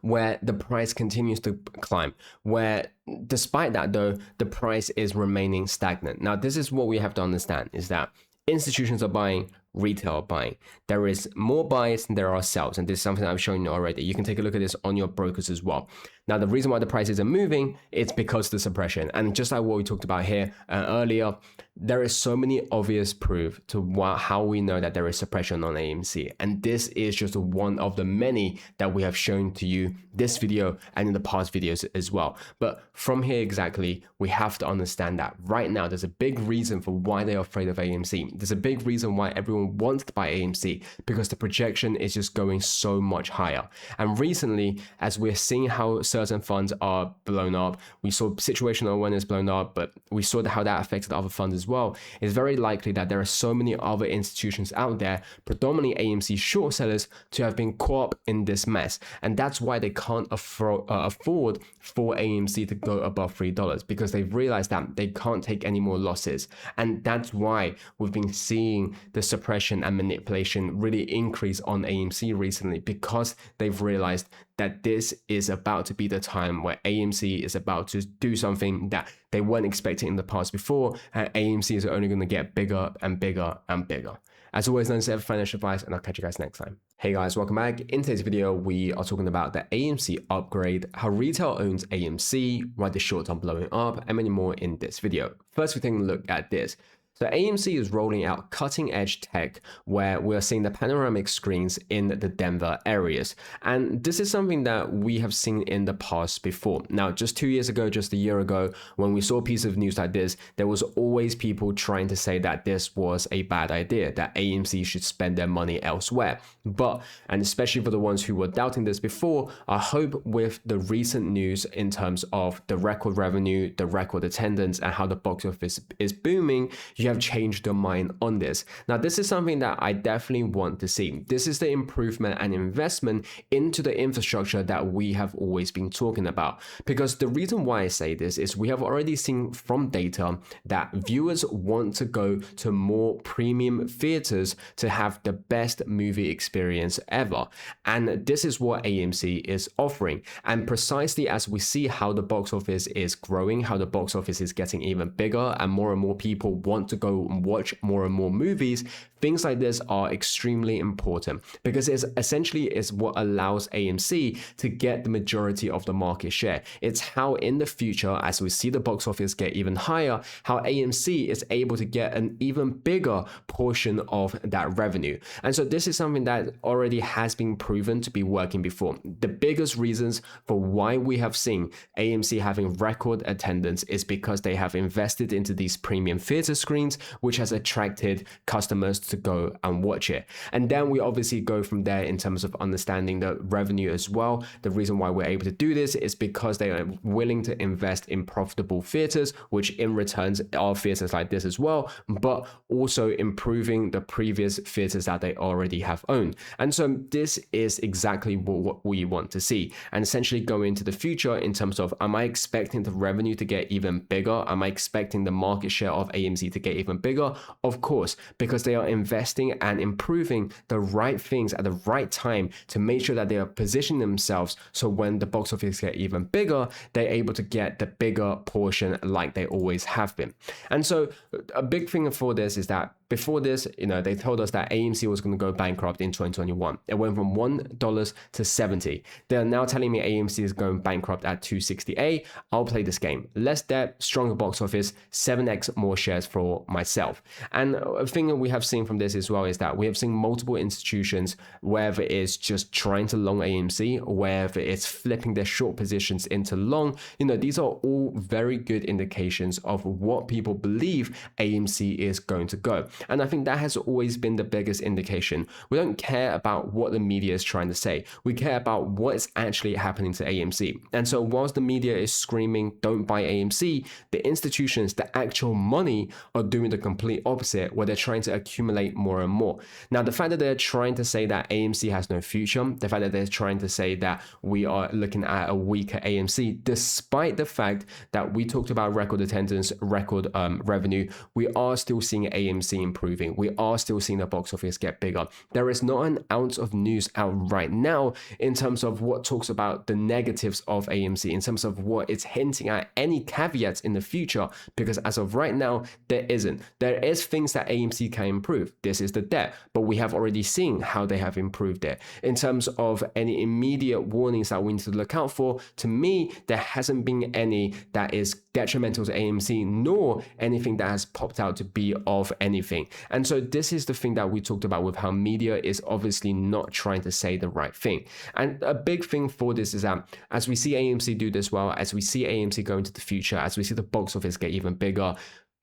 where the price continues to climb, where despite that though, the price is remaining stagnant. Now, this is what we have to understand, is that institutions are buying, retail buying. There is more buyers than there are sellers, and this is something I've shown you already. You can take a look at this on your brokers as well. Now, the reason why the prices are moving, it's because of the suppression. And just like what we talked about here earlier, there is so many obvious proof to how we know that there is suppression on AMC. And this is just one of the many that we have shown to you this video and in the past videos as well. But from here exactly, we have to understand that right now, there's a big reason for why they are afraid of AMC. There's a big reason why everyone wants to buy AMC, because the projection is just going so much higher. And recently, as we're seeing how certain funds are blown up, we saw situational awareness blown up, but we saw how that affected other funds as well. It's very likely that there are so many other institutions out there, predominantly AMC short sellers, to have been caught up in this mess. And that's why they can't afford for AMC to go above $3, because they've realized that they can't take any more losses. And that's why we've been seeing the suppression and manipulation really increase on AMC recently, because they've realized that this is about to be the time where AMC is about to do something that they weren't expecting in the past before, and AMC is only going to get bigger and bigger and bigger. As always, don't save financial advice, and I'll catch you guys next time. Hey guys, welcome back. In today's video, we are talking about the AMC upgrade, how retail owns AMC, why the shorts are blowing up, and many more in this video. First, we're taking a look at this. So AMC is rolling out cutting edge tech where we're seeing the panoramic screens in the Denver areas. And this is something that we have seen in the past before. Now, just 2 years ago, just a year ago, when we saw a piece of news like this, there was always people trying to say that this was a bad idea, that AMC should spend their money elsewhere. But, and especially for the ones who were doubting this before, I hope with the recent news in terms of the record revenue, the record attendance, and how the box office is booming, you have changed your mind on this. Now, this is something that I definitely want to see. This is the improvement and investment into the infrastructure that we have always been talking about. Because the reason why I say this is we have already seen from data that viewers want to go to more premium theaters to have the best movie experience ever. And this is what AMC is offering. And precisely as we see how the box office is growing, how the box office is getting even bigger, and more people want to go and watch more and more movies, things like this are extremely important, because it's essentially is what allows AMC to get the majority of the market share. It's how in the future, as we see the box office get even higher, how AMC is able to get an even bigger portion of that revenue. And so this is something that already has been proven to be working before. The biggest reasons for why we have seen AMC having record attendance is because they have invested into these premium theater screens, which has attracted customers to go and watch it. And then we obviously go from there in terms of understanding the revenue as well. The reason why we're able to do this is because they are willing to invest in profitable theaters, which in returns are theaters like this as well, but also improving the previous theaters that they already have owned. And so this is exactly what we want to see, and essentially go into the future in terms of, am I expecting the revenue to get even bigger? Am I expecting the market share of AMC to get even bigger? Of course, because they are investing and improving the right things at the right time to make sure that they are positioning themselves so when the box office get even bigger, they're able to get the bigger portion like they always have been. And so a big thing for this is that before this, they told us that AMC was going to go bankrupt in 2021. It went from $1 to 70. They're now telling me AMC is going bankrupt at 268. I'll play this game. Less debt, stronger box office, 7x more shares for myself. And a thing that we have seen from this as well is that we have seen multiple institutions, whether it's just trying to long AMC, or whether it's flipping their short positions into long. These are all very good indications of what people believe AMC is going to go. And I think that has always been the biggest indication. We don't care about what the media is trying to say. We care about what is actually happening to AMC. And so whilst the media is screaming, don't buy AMC, the institutions, the actual money are doing the complete opposite, where they're trying to accumulate more and more. Now, the fact that they're trying to say that AMC has no future, the fact that they're trying to say that we are looking at a weaker AMC, despite the fact that we talked about record attendance, record revenue, we are still seeing AMC improving. We are still seeing the box office get bigger. There is not an ounce of news out right now in terms of what talks about the negatives of AMC, in terms of what it's hinting at any caveats in the future, because as of right now, there isn't. There is things that AMC can improve. This is the debt, but we have already seen how they have improved it. In terms of any immediate warnings that we need to look out for, to me, there hasn't been any that is detrimental to AMC, nor anything that has popped out to be of anything. And so this is the thing that we talked about with how media is obviously not trying to say the right thing. And a big thing for this is that as we see AMC do this well, as we see AMC go into the future, as we see the box office get even bigger,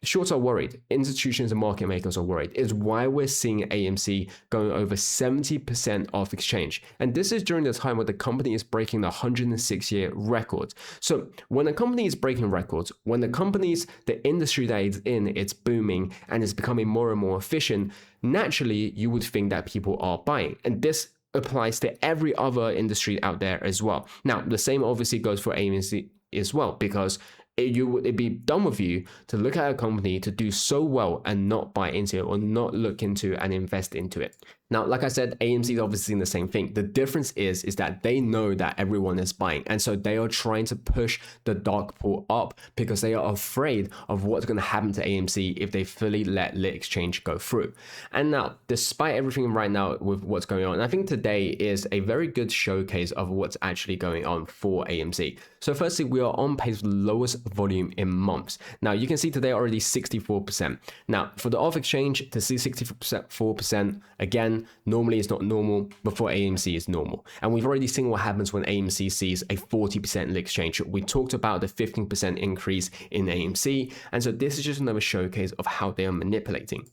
shorts are worried. Institutions and market makers are worried. Is why we're seeing AMC going over 70% off exchange. And this is during the time where the company is breaking the 106-year record. So when a company is breaking records, when the industry that it's in, it's booming and it's becoming more and more efficient, naturally you would think that people are buying. And this applies to every other industry out there as well. Now, the same obviously goes for AMC as well, because it'd be dumb of you to look at a company to do so well and not buy into it or not look into and invest into it. Now, like I said, AMC is obviously the same thing. The difference is that they know that everyone is buying. And so they are trying to push the dark pool up because they are afraid of what's going to happen to AMC if they fully let lit exchange go through. And now, despite everything right now with what's going on, I think today is a very good showcase of what's actually going on for AMC. So firstly, we are on pace for the lowest volume in months. Now, you can see today already 64%. Now, for the off exchange to see 64%, again, normally it's not normal, but for AMC it's normal. And we've already seen what happens when AMC sees a 40% lit exchange. We talked about the 15% increase in AMC, and so this is just another showcase of how they are manipulating.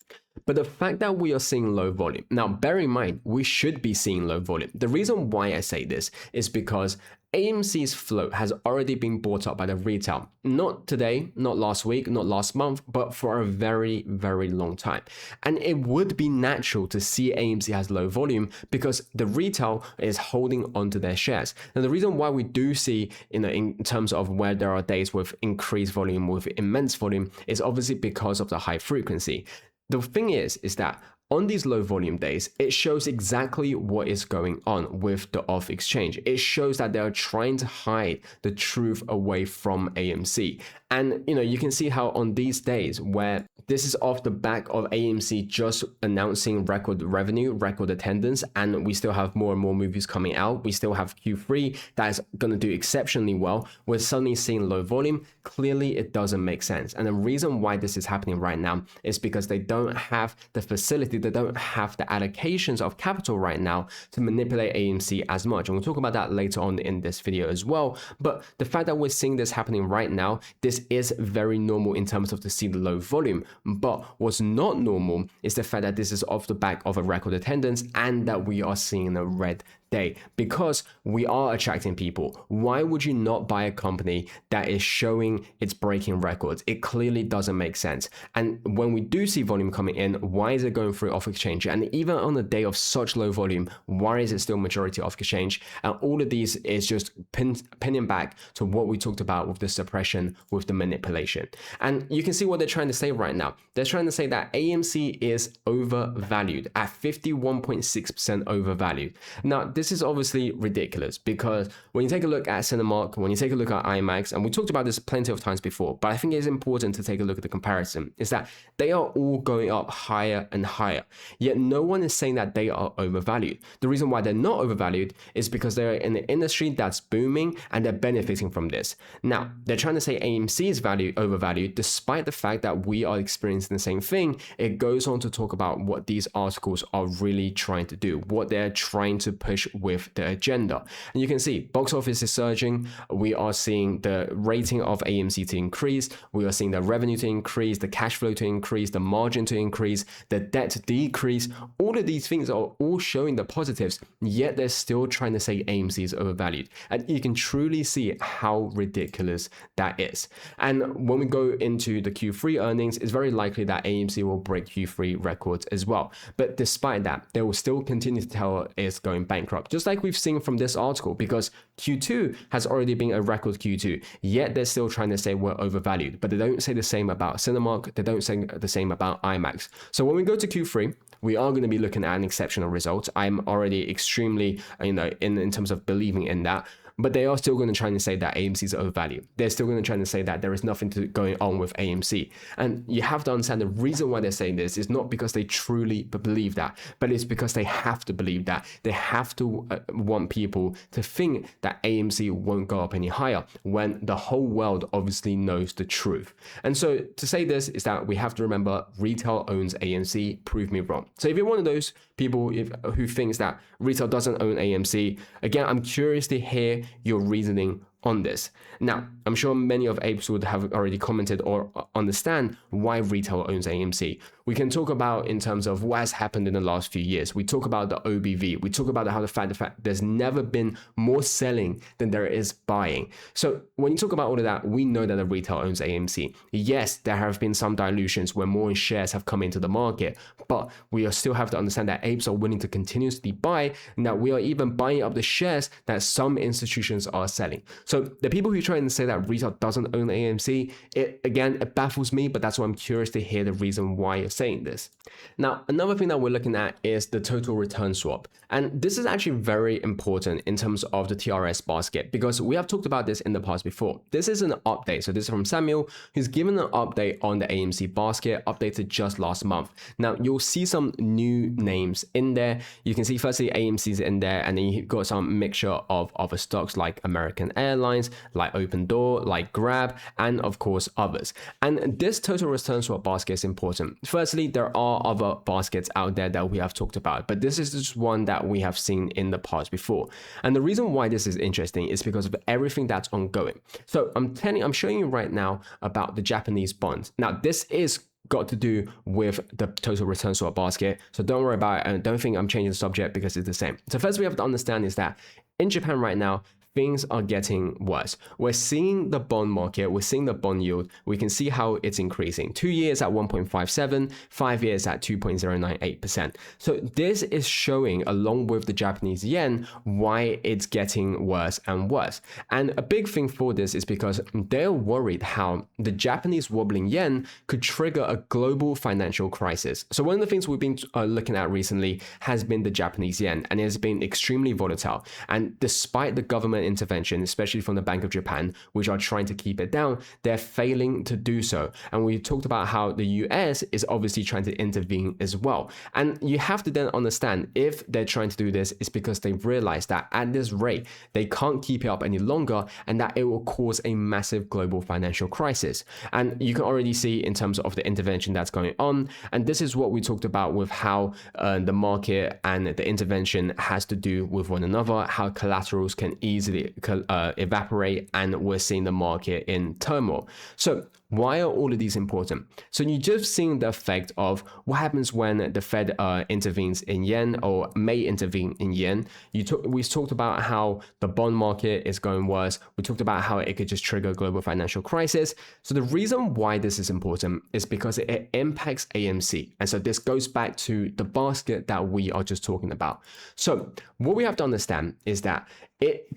But the fact that we are seeing low volume, now bear in mind, we should be seeing low volume. The reason why I say this is because AMC's float has already been bought up by the retail. Not today, not last week, not last month, but for a very, very long time. And it would be natural to see AMC has low volume because the retail is holding onto their shares. Now, the reason why we do see, in terms of where there are days with increased volume, with immense volume, is obviously because of the high frequency. The thing is that on these low volume days, it shows exactly what is going on with the off exchange. It shows that they are trying to hide the truth away from AMC. And you can see how on these days where this is off the back of AMC just announcing record revenue, record attendance, and we still have more and more movies coming out. We still have Q3 that is going to do exceptionally well. We're suddenly seeing low volume. Clearly, it doesn't make sense. And the reason why this is happening right now is because they don't have the facility, they don't have the allocations of capital right now to manipulate AMC as much. And we'll talk about that later on in this video as well. But the fact that we're seeing this happening right now, this is very normal in terms of to see the low volume. But what's not normal is the fact that this is off the back of a record attendance and that we are seeing a red day because we are attracting people. Why would you not buy a company that is showing it's breaking records? It clearly doesn't make sense. And when we do see volume coming in, why is it going through off exchange? And even on a day of such low volume, why is it still majority off exchange? And all of these is just pinning back to what we talked about with the suppression, with the manipulation. And you can see what they're trying to say right now. They're trying to say that AMC is overvalued at 51.6% overvalued. Now, this is obviously ridiculous because when you take a look at Cinemark, when you take a look at IMAX, and we talked about this plenty of times before, but I think it's important to take a look at the comparison, is that they are all going up higher and higher, yet no one is saying that they are overvalued. The reason why they're not overvalued is because they're in an industry that's booming and they're benefiting from this. Now, they're trying to say AMC is overvalued despite the fact that we are experiencing the same thing. It goes on to talk about what these articles are really trying to do, what they're trying to push with the agenda. And you can see box office is surging. We are seeing the rating of AMC to increase. We are seeing the revenue to increase, the cash flow to increase, the margin to increase, the debt to decrease. All of these things are all showing the positives, yet they're still trying to say AMC is overvalued. And you can truly see how ridiculous that is. And when we go into the Q3 earnings, it's very likely that AMC will break Q3 records as well. But despite that, they will still continue to tell it's going bankrupt, just like we've seen from this article, because Q2 has already been a record Q2, yet they're still trying to say we're overvalued. But they don't say the same about Cinemark, they don't say the same about IMAX. So when we go to Q3, we are going to be looking at an exceptional result. I'm already extremely, in terms of believing in that. but they are still going to try and say that AMC is overvalued. They're still going to try and say that there is nothing going on with AMC. And you have to understand the reason why they're saying this is not because they truly believe that, but it's because they have to believe that. They have to want people to think that AMC won't go up any higher when the whole world obviously knows the truth. And so to say this is that we have to remember retail owns AMC, prove me wrong. So if you're one of those people who thinks that retail doesn't own AMC, again, I'm curious to hear your reasoning on this. Now, I'm sure many of apes would have already commented or understand why retail owns AMC. We can talk about in terms of what has happened in the last few years. We talk about the OBV. We talk about how the fact there's never been more selling than there is buying. So when you talk about all of that, we know that the retail owns AMC. Yes, there have been some dilutions where more shares have come into the market, but we still have to understand that apes are willing to continuously buy, and that we are even buying up the shares that some institutions are selling. So the people who try and say that retail doesn't own AMC, it baffles me, but that's why I'm curious to hear the reason why you're saying this. Now, another thing that we're looking at is the total return swap. And this is actually very important in terms of the TRS basket, because we have talked about this in the past before. This is an update. So this is from Samuel, who's given an update on the AMC basket, updated just last month. Now, you'll see some new names in there. You can see firstly AMC's in there, and then you've got some mixture of other stocks like American Airlines, like Open Door, like Grab, and of course others. And this total return swap basket is important. Firstly, there are other baskets out there that we have talked about, but this is just one that we have seen in the past before. And the reason why this is interesting is because of everything that's ongoing. So I'm showing you right now about the Japanese bonds. Now, this is got to do with the total return swap basket. So don't worry about it, and don't think I'm changing the subject because it's the same. So first we have to understand is that in Japan right now, things are getting worse. We're seeing the bond market, we're seeing the bond yield, we can see how it's increasing. 2 years at 1.57, 5 years at 2.098%. So this is showing, along with the Japanese yen, why it's getting worse and worse. And a big thing for this is because they're worried how the Japanese wobbling yen could trigger a global financial crisis. So one of the things we've been looking at recently has been the Japanese yen, and it has been extremely volatile. And despite the government intervention, especially from the Bank of Japan, which are trying to keep it down, they're failing to do so. And we talked about how the US is obviously trying to intervene as well. And you have to then understand, if they're trying to do this, it's because they've realized that at this rate, they can't keep it up any longer, and that it will cause a massive global financial crisis. And you can already see in terms of the intervention that's going on. And this is what we talked about with how the market and the intervention has to do with one another, how collaterals can easily evaporate, and we're seeing the market in turmoil. So why are all of these important? So you just seen the effect of what happens when the Fed intervenes in yen, or may intervene in yen. We talked about how the bond market is going worse. We talked about how it could just trigger a global financial crisis. So the reason why this is important is because it impacts AMC. And so this goes back to the basket that we are just talking about. So what we have to understand is that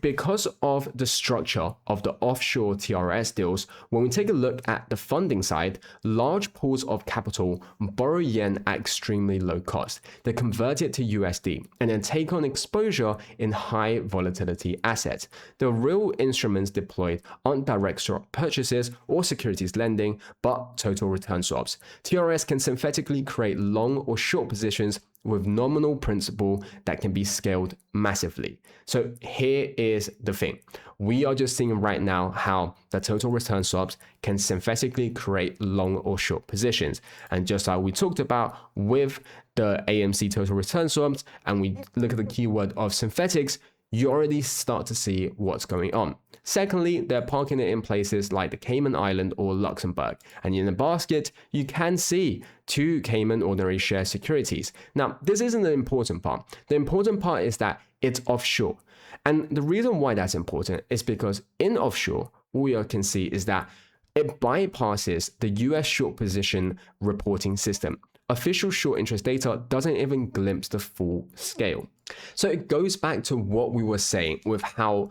because of the structure of the offshore TRS deals, when we take a look at the funding side, large pools of capital borrow yen at extremely low cost. They convert it to USD and then take on exposure in high volatility assets. The real instruments deployed aren't direct swap purchases or securities lending, but total return swaps. TRS can synthetically create long or short positions with nominal principal that can be scaled massively. So here is the thing. We are just seeing right now how the total return swaps can synthetically create long or short positions. And just like we talked about with the AMC total return swaps, and we look at the keyword of synthetics, you already start to see what's going on. Secondly, they're parking it in places like the Cayman Island or Luxembourg. And in the basket, you can see 2 Cayman ordinary share securities. Now, this isn't the important part. The important part is that it's offshore. And the reason why that's important is because in offshore, all we can see is that it bypasses the US short position reporting system. Official short interest data doesn't even glimpse the full scale. So it goes back to what we were saying with how,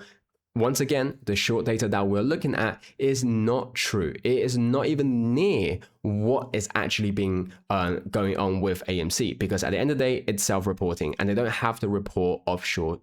once again, the short data that we're looking at is not true. It is not even near what is actually being going on with AMC, because at the end of the day, it's self-reporting and they don't have to report offshore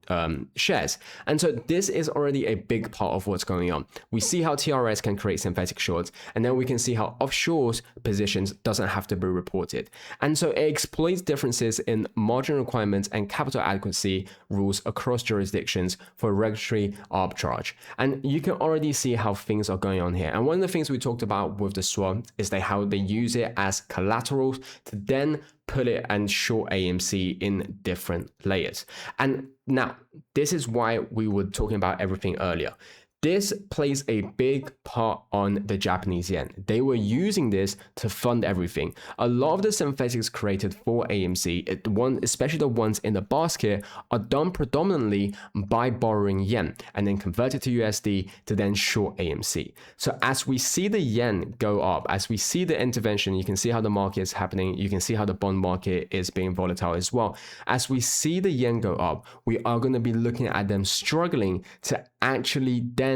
shares. And so this is already a big part of what's going on. We see how TRS can create synthetic shorts, and then we can see how offshore positions doesn't have to be reported. And so it exploits differences in margin requirements and capital adequacy rules across jurisdictions for regulatory arbitrage. And you can already see how things are going on here. And one of the things we talked about with the swap is how they use it as collateral to then put it and short AMC in different layers. And now, this is why we were talking about everything earlier. This plays a big part on the Japanese yen. They were using this to fund everything. A lot of the synthetics created for AMC, especially the ones in the basket, are done predominantly by borrowing yen and then converted to USD to then short AMC. So as we see the yen go up, as we see the intervention, you can see how the market is happening. You can see how the bond market is being volatile as well. As we see the yen go up, we are going to be looking at them struggling to actually then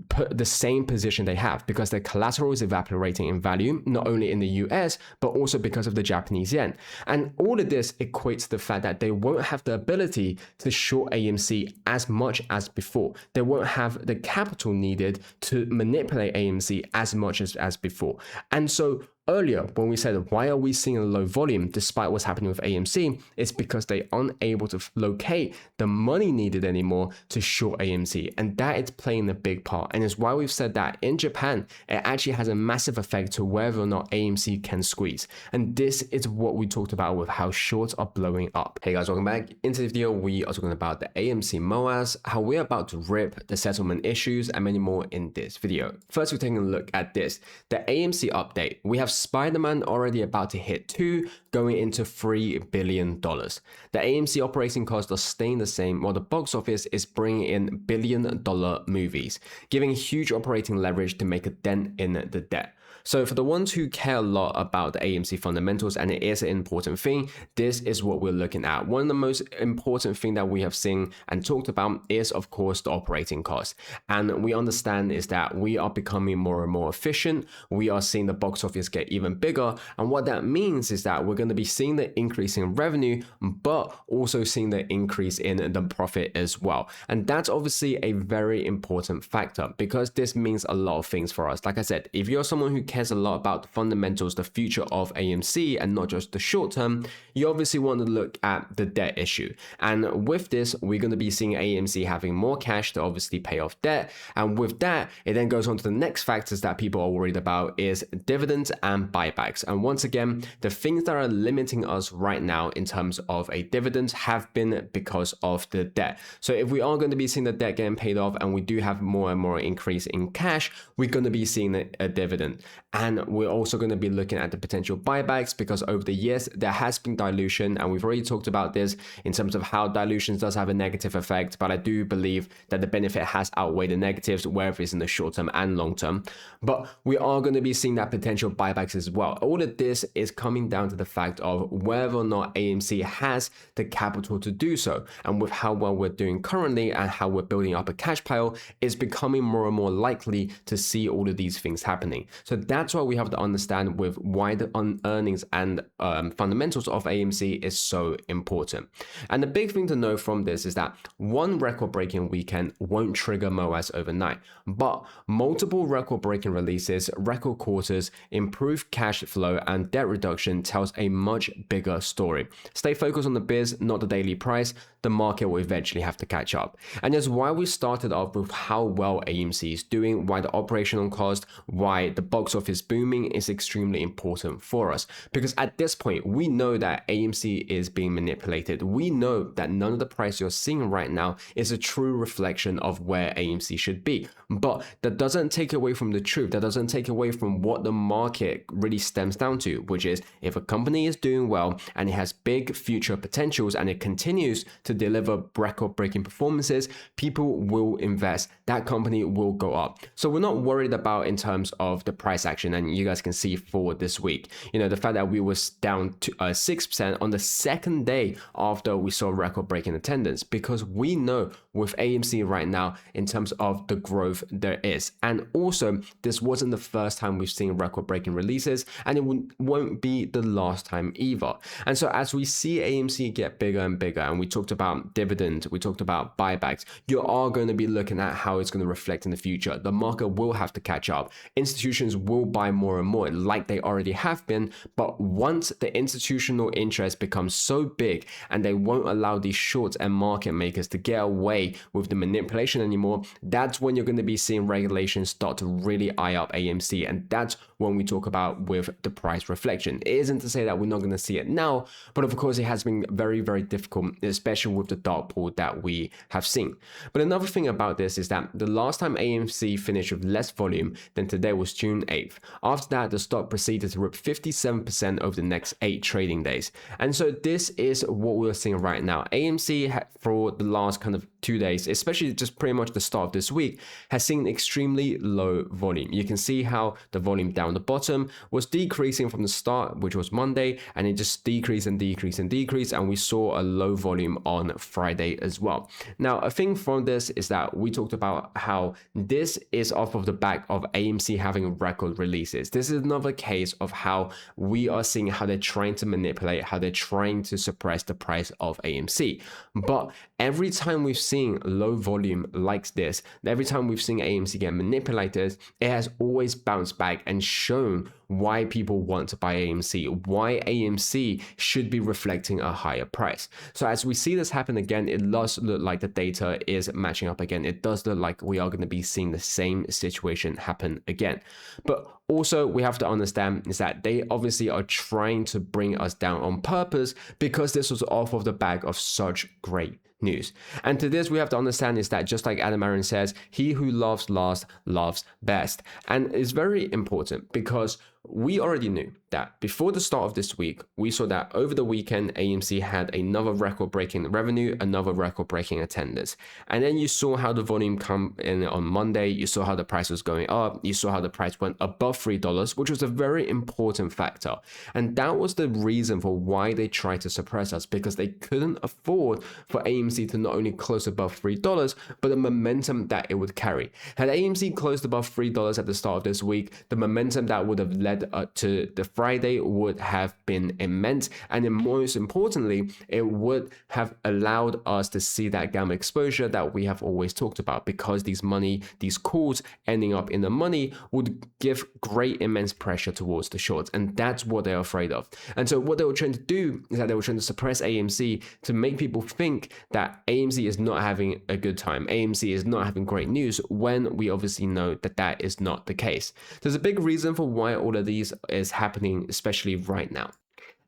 put the same position they have, because their collateral is evaporating in value, not only in the US, but also because of the Japanese yen. And all of this equates to the fact that they won't have the ability to short AMC as much as before. They won't have the capital needed to manipulate AMC as much as before. And so earlier, when we said, why are we seeing a low volume despite what's happening with AMC, it's because they aren't able to locate the money needed anymore to short AMC. And that is playing a big part. And it's why we've said that in Japan, it actually has a massive effect to whether or not AMC can squeeze. And this is what we talked about with how shorts are blowing up. Hey guys, welcome back. In today's video, we are talking about the AMC MOAS, how we're about to rip the settlement issues, and many more in this video. First, we're taking a look at this. The AMC update. We have Spider-Man already about to hit 2, going into $3 billion. The AMC operating costs are staying the same, while the box office is bringing in billion-dollar movies, giving huge operating leverage to make a dent in the debt. So for the ones who care a lot about the AMC fundamentals, and it is an important thing, this is what we're looking at. One of the most important thing that we have seen and talked about is, of course, the operating cost. And we understand is that we are becoming more and more efficient. We are seeing the box office get even bigger. And what that means is that we're going to be seeing the increase in revenue, but also seeing the increase in the profit as well. And that's obviously a very important factor, because this means a lot of things for us. Like I said, if you're someone who cares a lot about the fundamentals, the future of AMC, and not just the short term, you obviously want to look at the debt issue. And with this, we're going to be seeing AMC having more cash to obviously pay off debt. And with that, it then goes on to the next factors that people are worried about is dividends and buybacks. And once again, the things that are limiting us right now in terms of a dividend have been because of the debt. So if we are going to be seeing the debt getting paid off and we do have more and more increase in cash, we're going to be seeing a dividend. And we're also going to be looking at the potential buybacks, because over the years there has been dilution, and we've already talked about this in terms of how dilution does have a negative effect, but I do believe that the benefit has outweighed the negatives, whether it's in the short term and long term. But we are going to be seeing that potential buybacks as well. All of this is coming down to the fact of whether or not AMC has the capital to do so. And with how well we're doing currently and how we're building up a cash pile, it's becoming more and more likely to see all of these things happening. So that's why we have to understand with why the earnings and fundamentals of AMC is so important. And the big thing to know from this is that one record-breaking weekend won't trigger MOAS overnight, but multiple record-breaking releases, record quarters, improved cash flow, and debt reduction tells a much bigger story. Stay focused on the biz, not the daily price. The market will eventually have to catch up. And that's why we started off with how well AMC is doing, why the operational cost, why the box office booming is extremely important for us. Because at this point, we know that AMC is being manipulated. We know that none of the price you're seeing right now is a true reflection of where AMC should be. But that doesn't take away from the truth. That doesn't take away from what the market really stems down to, which is if a company is doing well and it has big future potentials and it continues to deliver record-breaking performances, people will invest. That company will go up. So we're not worried about in terms of the price action. And you guys can see for this week, the fact that we was down to 6% on the second day after we saw record-breaking attendance, because we know with AMC right now in terms of the growth there is. And also, this wasn't the first time we've seen record-breaking releases, and it won't be the last time either. And so as we see AMC get bigger and bigger, and we talked about dividend, we talked about buybacks, you are going to be looking at how it's going to reflect in the future. The market will have to catch up. Institutions will buy more and more like they already have been, but once the institutional interest becomes so big and they won't allow these shorts and market makers to get away with the manipulation anymore, that's when you're going to be seeing regulations start to really eye up AMC. And that's when we talk about with the price reflection. It isn't to say that we're not going to see it now, but of course it has been very, very difficult, especially with the dark pool that we have seen. But another thing about this is that the last time AMC finished with less volume than today was June 8th. After that, the stock proceeded to rip 57% over the next 8 trading days. And so this is what we're seeing right now. AMC for the last kind of 2 days, especially just pretty much the start of this week, has seen extremely low volume. You can see how the volume down the bottom was decreasing from the start, which was Monday, and it just decreased and decreased and decreased, and we saw a low volume on Friday as well. Now, a thing from this is that we talked about how this is off of the back of AMC having record releases. This is another case of how we are seeing how they're trying to manipulate, how they're trying to suppress the price of AMC. But every time we've seen low volume like this, every time we've seen AMC get manipulated, it has always bounced back and shown why people want to buy AMC, why AMC should be reflecting a higher price. So as we see this happen again, it does look like the data is matching up again. It does look like we are going to be seeing the same situation happen again. But also, we have to understand is that they obviously are trying to bring us down on purpose because this was off of the back of such great news. And to this, we have to understand is that just like Adam Aron says, he who loves last loves best. And it's very important because we already knew that before the start of this week, we saw that over the weekend, AMC had another record-breaking revenue, another record-breaking attendance. And then you saw how the volume come in on Monday. You saw how the price was going up. You saw how the price went above $3, which was a very important factor. And that was the reason for why they tried to suppress us, because they couldn't afford for AMC to not only close above $3, but the momentum that it would carry. Had AMC closed above $3 at the start of this week, the momentum that would have led to the Friday would have been immense, and then most importantly, it would have allowed us to see that gamma exposure that we have always talked about, because these calls ending up in the money would give great immense pressure towards the shorts, and that's what they're afraid of. And so what they were trying to do is that they were trying to suppress AMC to make people think that AMC is not having a good time, AMC is not having great news, when we obviously know that that is not the case. There's a big reason for why all of these is happening, especially right now.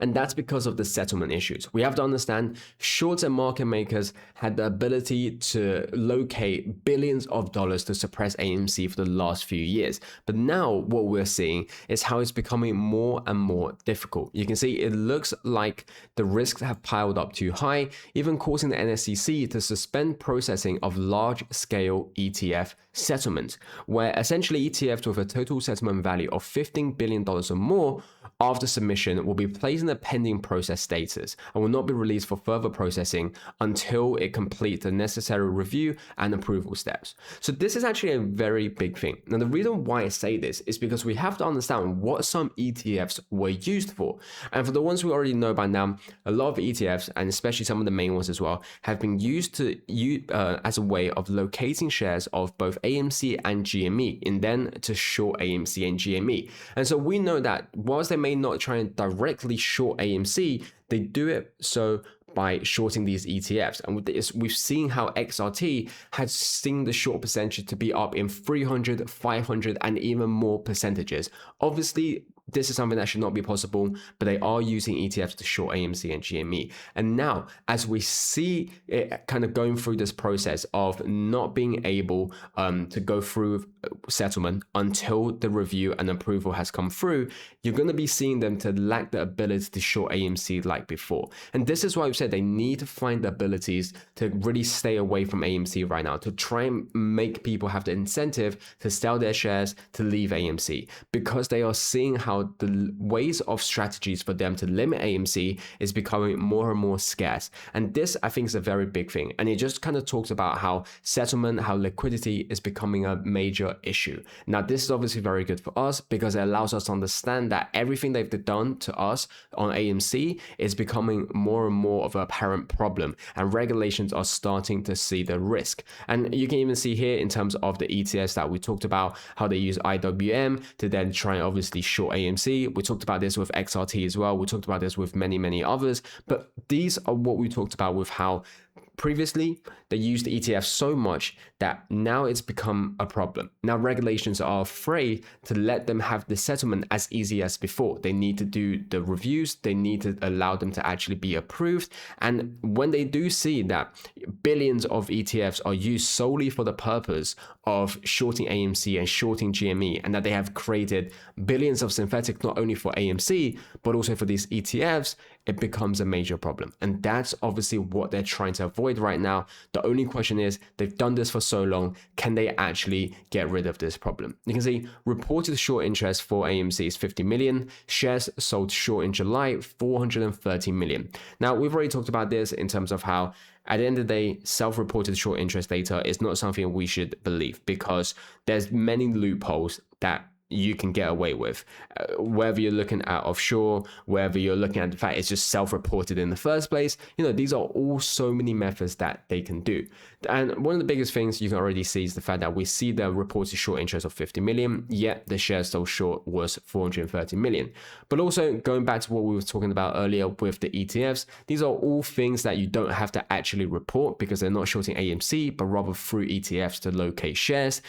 And that's because of the settlement issues. We have to understand shorts and market makers had the ability to locate billions of dollars to suppress AMC for the last few years. But now what we're seeing is how it's becoming more and more difficult. You can see it looks like the risks have piled up too high, even causing the NSCC to suspend processing of large-scale ETF settlements, where essentially ETFs with a total settlement value of $15 billion or more after submission will be placed in a pending process status and will not be released for further processing until it completes the necessary review and approval steps. So this is actually a very big thing. Now, the reason why I say this is because we have to understand what some ETFs were used for. And for the ones we already know by now, a lot of ETFs, and especially some of the main ones as well, have been used to as a way of locating shares of both AMC and GME, and then to short AMC and GME. And so we know that whilst they may not try and directly short AMC, they do it so by shorting these ETFs. And with this, we've seen how XRT has seen the short percentage to be up in 300, 500, and even more percentages. Obviously, this is something that should not be possible, but they are using ETFs to short AMC and GME. And now, as we see it kind of going through this process of not being able to go through settlement until the review and approval has come through, you're going to be seeing them to lack the ability to short AMC like before. And this is why we've said they need to find the abilities to really stay away from AMC right now, to try and make people have the incentive to sell their shares to leave AMC, because they are seeing how how the ways of strategies for them to limit AMC is becoming more and more scarce. And this, I think, is a very big thing. And it just kind of talks about how settlement, how liquidity is becoming a major issue. Now, this is obviously very good for us because it allows us to understand that everything they've done to us on AMC is becoming more and more of an apparent problem, and regulations are starting to see the risk. And you can even see here in terms of the ETFs that we talked about, how they use IWM to then try and obviously short AMC. We talked about this with XRT as well. We talked about this with many others, but these are what we talked about with how previously they used the ETF so much that now it's become a problem. Now regulations are afraid to let them have the settlement as easy as before. They need to do the reviews, they need to allow them to actually be approved. And when they do see that billions of ETFs are used solely for the purpose of shorting AMC and shorting GME, and that they have created billions of synthetic not only for AMC but also for these ETFs, it becomes a major problem. And that's obviously what they're trying to avoid right now. The only question is, they've done this for so long, can they actually get rid of this problem? You can see reported short interest for AMC is 50 million, shares sold short in July, 430 million. Now, we've already talked about this in terms of how at the end of the day, self-reported short interest data is not something we should believe, because there's many loopholes that you can get away with, whether you're looking at offshore, whether you're looking at the fact it's just self-reported in the first place. You know, these are all so many methods that they can do. And one of the biggest things you can already see is the fact that we see the reported short interest of 50 million, yet the share sold short was 430 million. But also going back to what we were talking about earlier with the ETFs, these are all things that you don't have to actually report because they're not shorting AMC, but rather through ETFs to locate shares.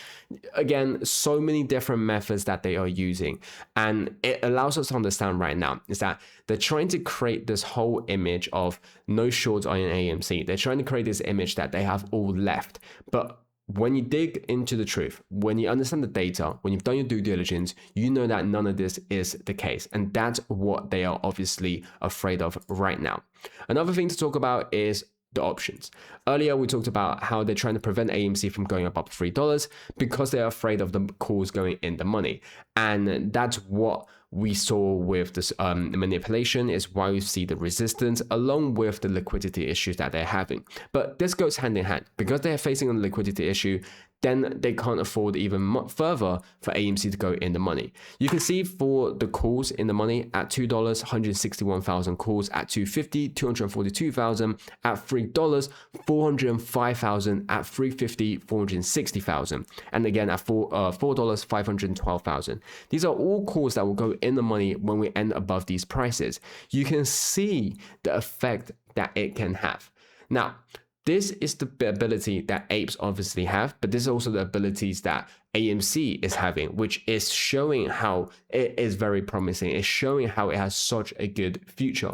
Again, so many different methods that they are using, and it allows us to understand right now is that they're trying to create this whole image of no shorts on AMC. They're trying to create this image that they have all left. But when you dig into the truth, when you understand the data, when you've done your due diligence, you know that none of this is the case. And that's what they are obviously afraid of right now. Another thing to talk about is the options. Earlier, we talked about how they're trying to prevent AMC from going above $3 because they're afraid of the calls going in the money. And that's what we saw with this manipulation, is why we see the resistance along with the liquidity issues that they're having. But this goes hand in hand because they're facing a liquidity issue. Then they can't afford even further for AMC to go in the money. You can see for the calls in the money at $2, 161,000 calls, at $2.50, 242,000, at $3, 405,000, at $3.50, 460,000, and again at $4, 512,000. These are all calls that will go in the money when we end above these prices. You can see the effect that it can have. Now, this is the ability that apes obviously have, but this is also the abilities that AMC is having, which is showing how it is very promising. It's showing how it has such a good future.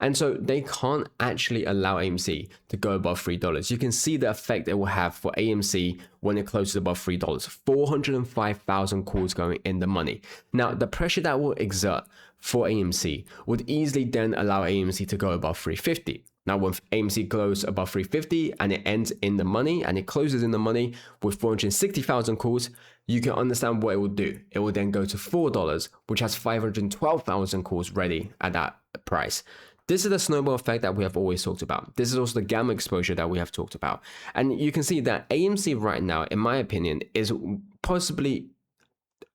And so they can't actually allow AMC to go above $3. You can see the effect it will have for AMC when it closes above $3. 405,000 calls going in the money. Now, the pressure that will exert for AMC would easily then allow AMC to go above $3.50. Now, when AMC goes above $3.50 and it ends in the money and it closes in the money with 460,000 calls, you can understand what it will do. It will then go to $4, which has 512,000 calls ready at that price. This is the snowball effect that we have always talked about. This is also the gamma exposure that we have talked about. And you can see that AMC right now, in my opinion, is possibly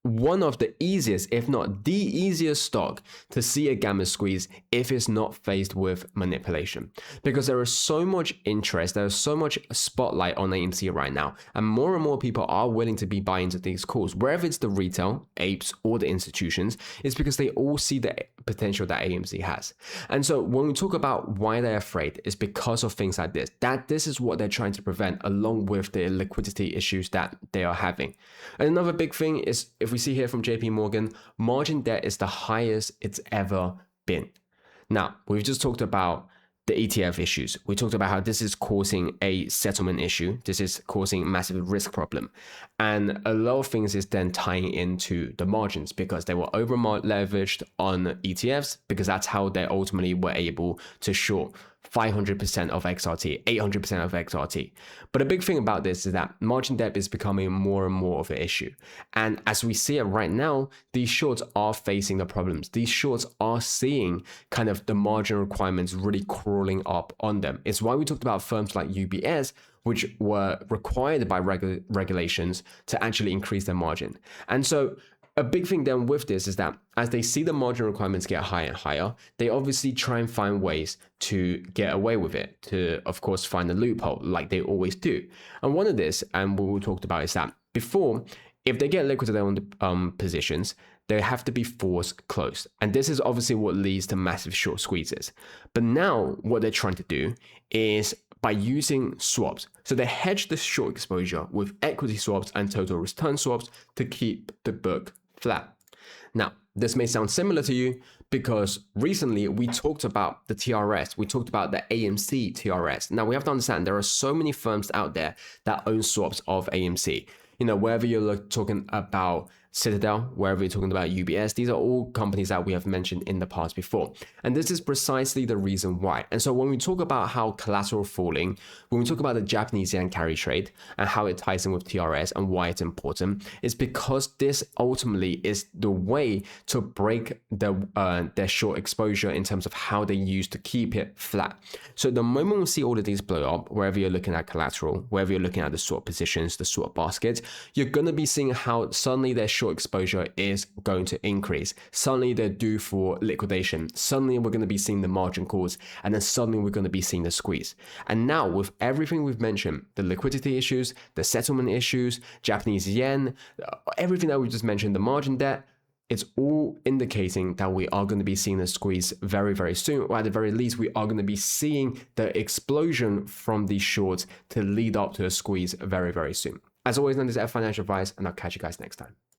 one of the easiest, if not the easiest stock to see a gamma squeeze if it's not faced with manipulation. Because there is so much interest, there is so much spotlight on AMC right now, and more people are willing to be buying into these calls, wherever it's the retail, apes, or the institutions, is because they all see the potential that AMC has. And so when we talk about why they're afraid, it's because of things like this, that this is what they're trying to prevent, along with the liquidity issues that they are having. And another big thing is, if we see here from JP Morgan, margin debt is the highest it's ever been. Now, we've just talked about the ETF issues. We talked about how this is causing a settlement issue. This is causing a massive risk problem. And a lot of things is then tying into the margins because they were over leveraged on ETFs, because that's how they ultimately were able to short 500% of XRT, 800% of XRT. But the big thing about this is that margin depth is becoming more and more of an issue. And as we see it right now, these shorts are facing the problems. These shorts are seeing kind of the margin requirements really crawling up on them. It's why we talked about firms like UBS, which were required by regulations to actually increase their margin. And so a big thing then with this is that as they see the margin requirements get higher and higher, they obviously try and find ways to get away with it, to, of course, find a loophole like they always do. And one of this, and what we talked about, is that before, if they get liquidated on the positions, they have to be forced closed. And this is obviously what leads to massive short squeezes. But now what they're trying to do is by using swaps. So they hedge the short exposure with equity swaps and total return swaps to keep the book flat. Now, this may sound similar to you because recently we talked about the TRS, we talked about the AMC TRS. Now we have to understand there are so many firms out there that own swaps of AMC. You know, wherever you're talking about Citadel, wherever you're talking about UBS, these are all companies that we have mentioned in the past before. And this is precisely the reason why. And so when we talk about how collateral falling, when we talk about the Japanese yen carry trade and how it ties in with TRS and why it's important, is because this ultimately is the way to break their short exposure in terms of how they use to keep it flat. So the moment we see all of these blow up, wherever you're looking at collateral, wherever you're looking at the swap positions, the swap baskets, you're going to be seeing how suddenly their short exposure is going to increase. Suddenly they're due for liquidation. Suddenly we're going to be seeing the margin calls, and then suddenly we're going to be seeing the squeeze. And now with everything we've mentioned, the liquidity issues, the settlement issues, Japanese yen, everything that we just mentioned, the margin debt, it's all indicating that we are going to be seeing a squeeze very, very soon, or at the very least, we are going to be seeing the explosion from these shorts to lead up to a squeeze very, very soon. As always, this is financial advice, and I'll catch you guys next time.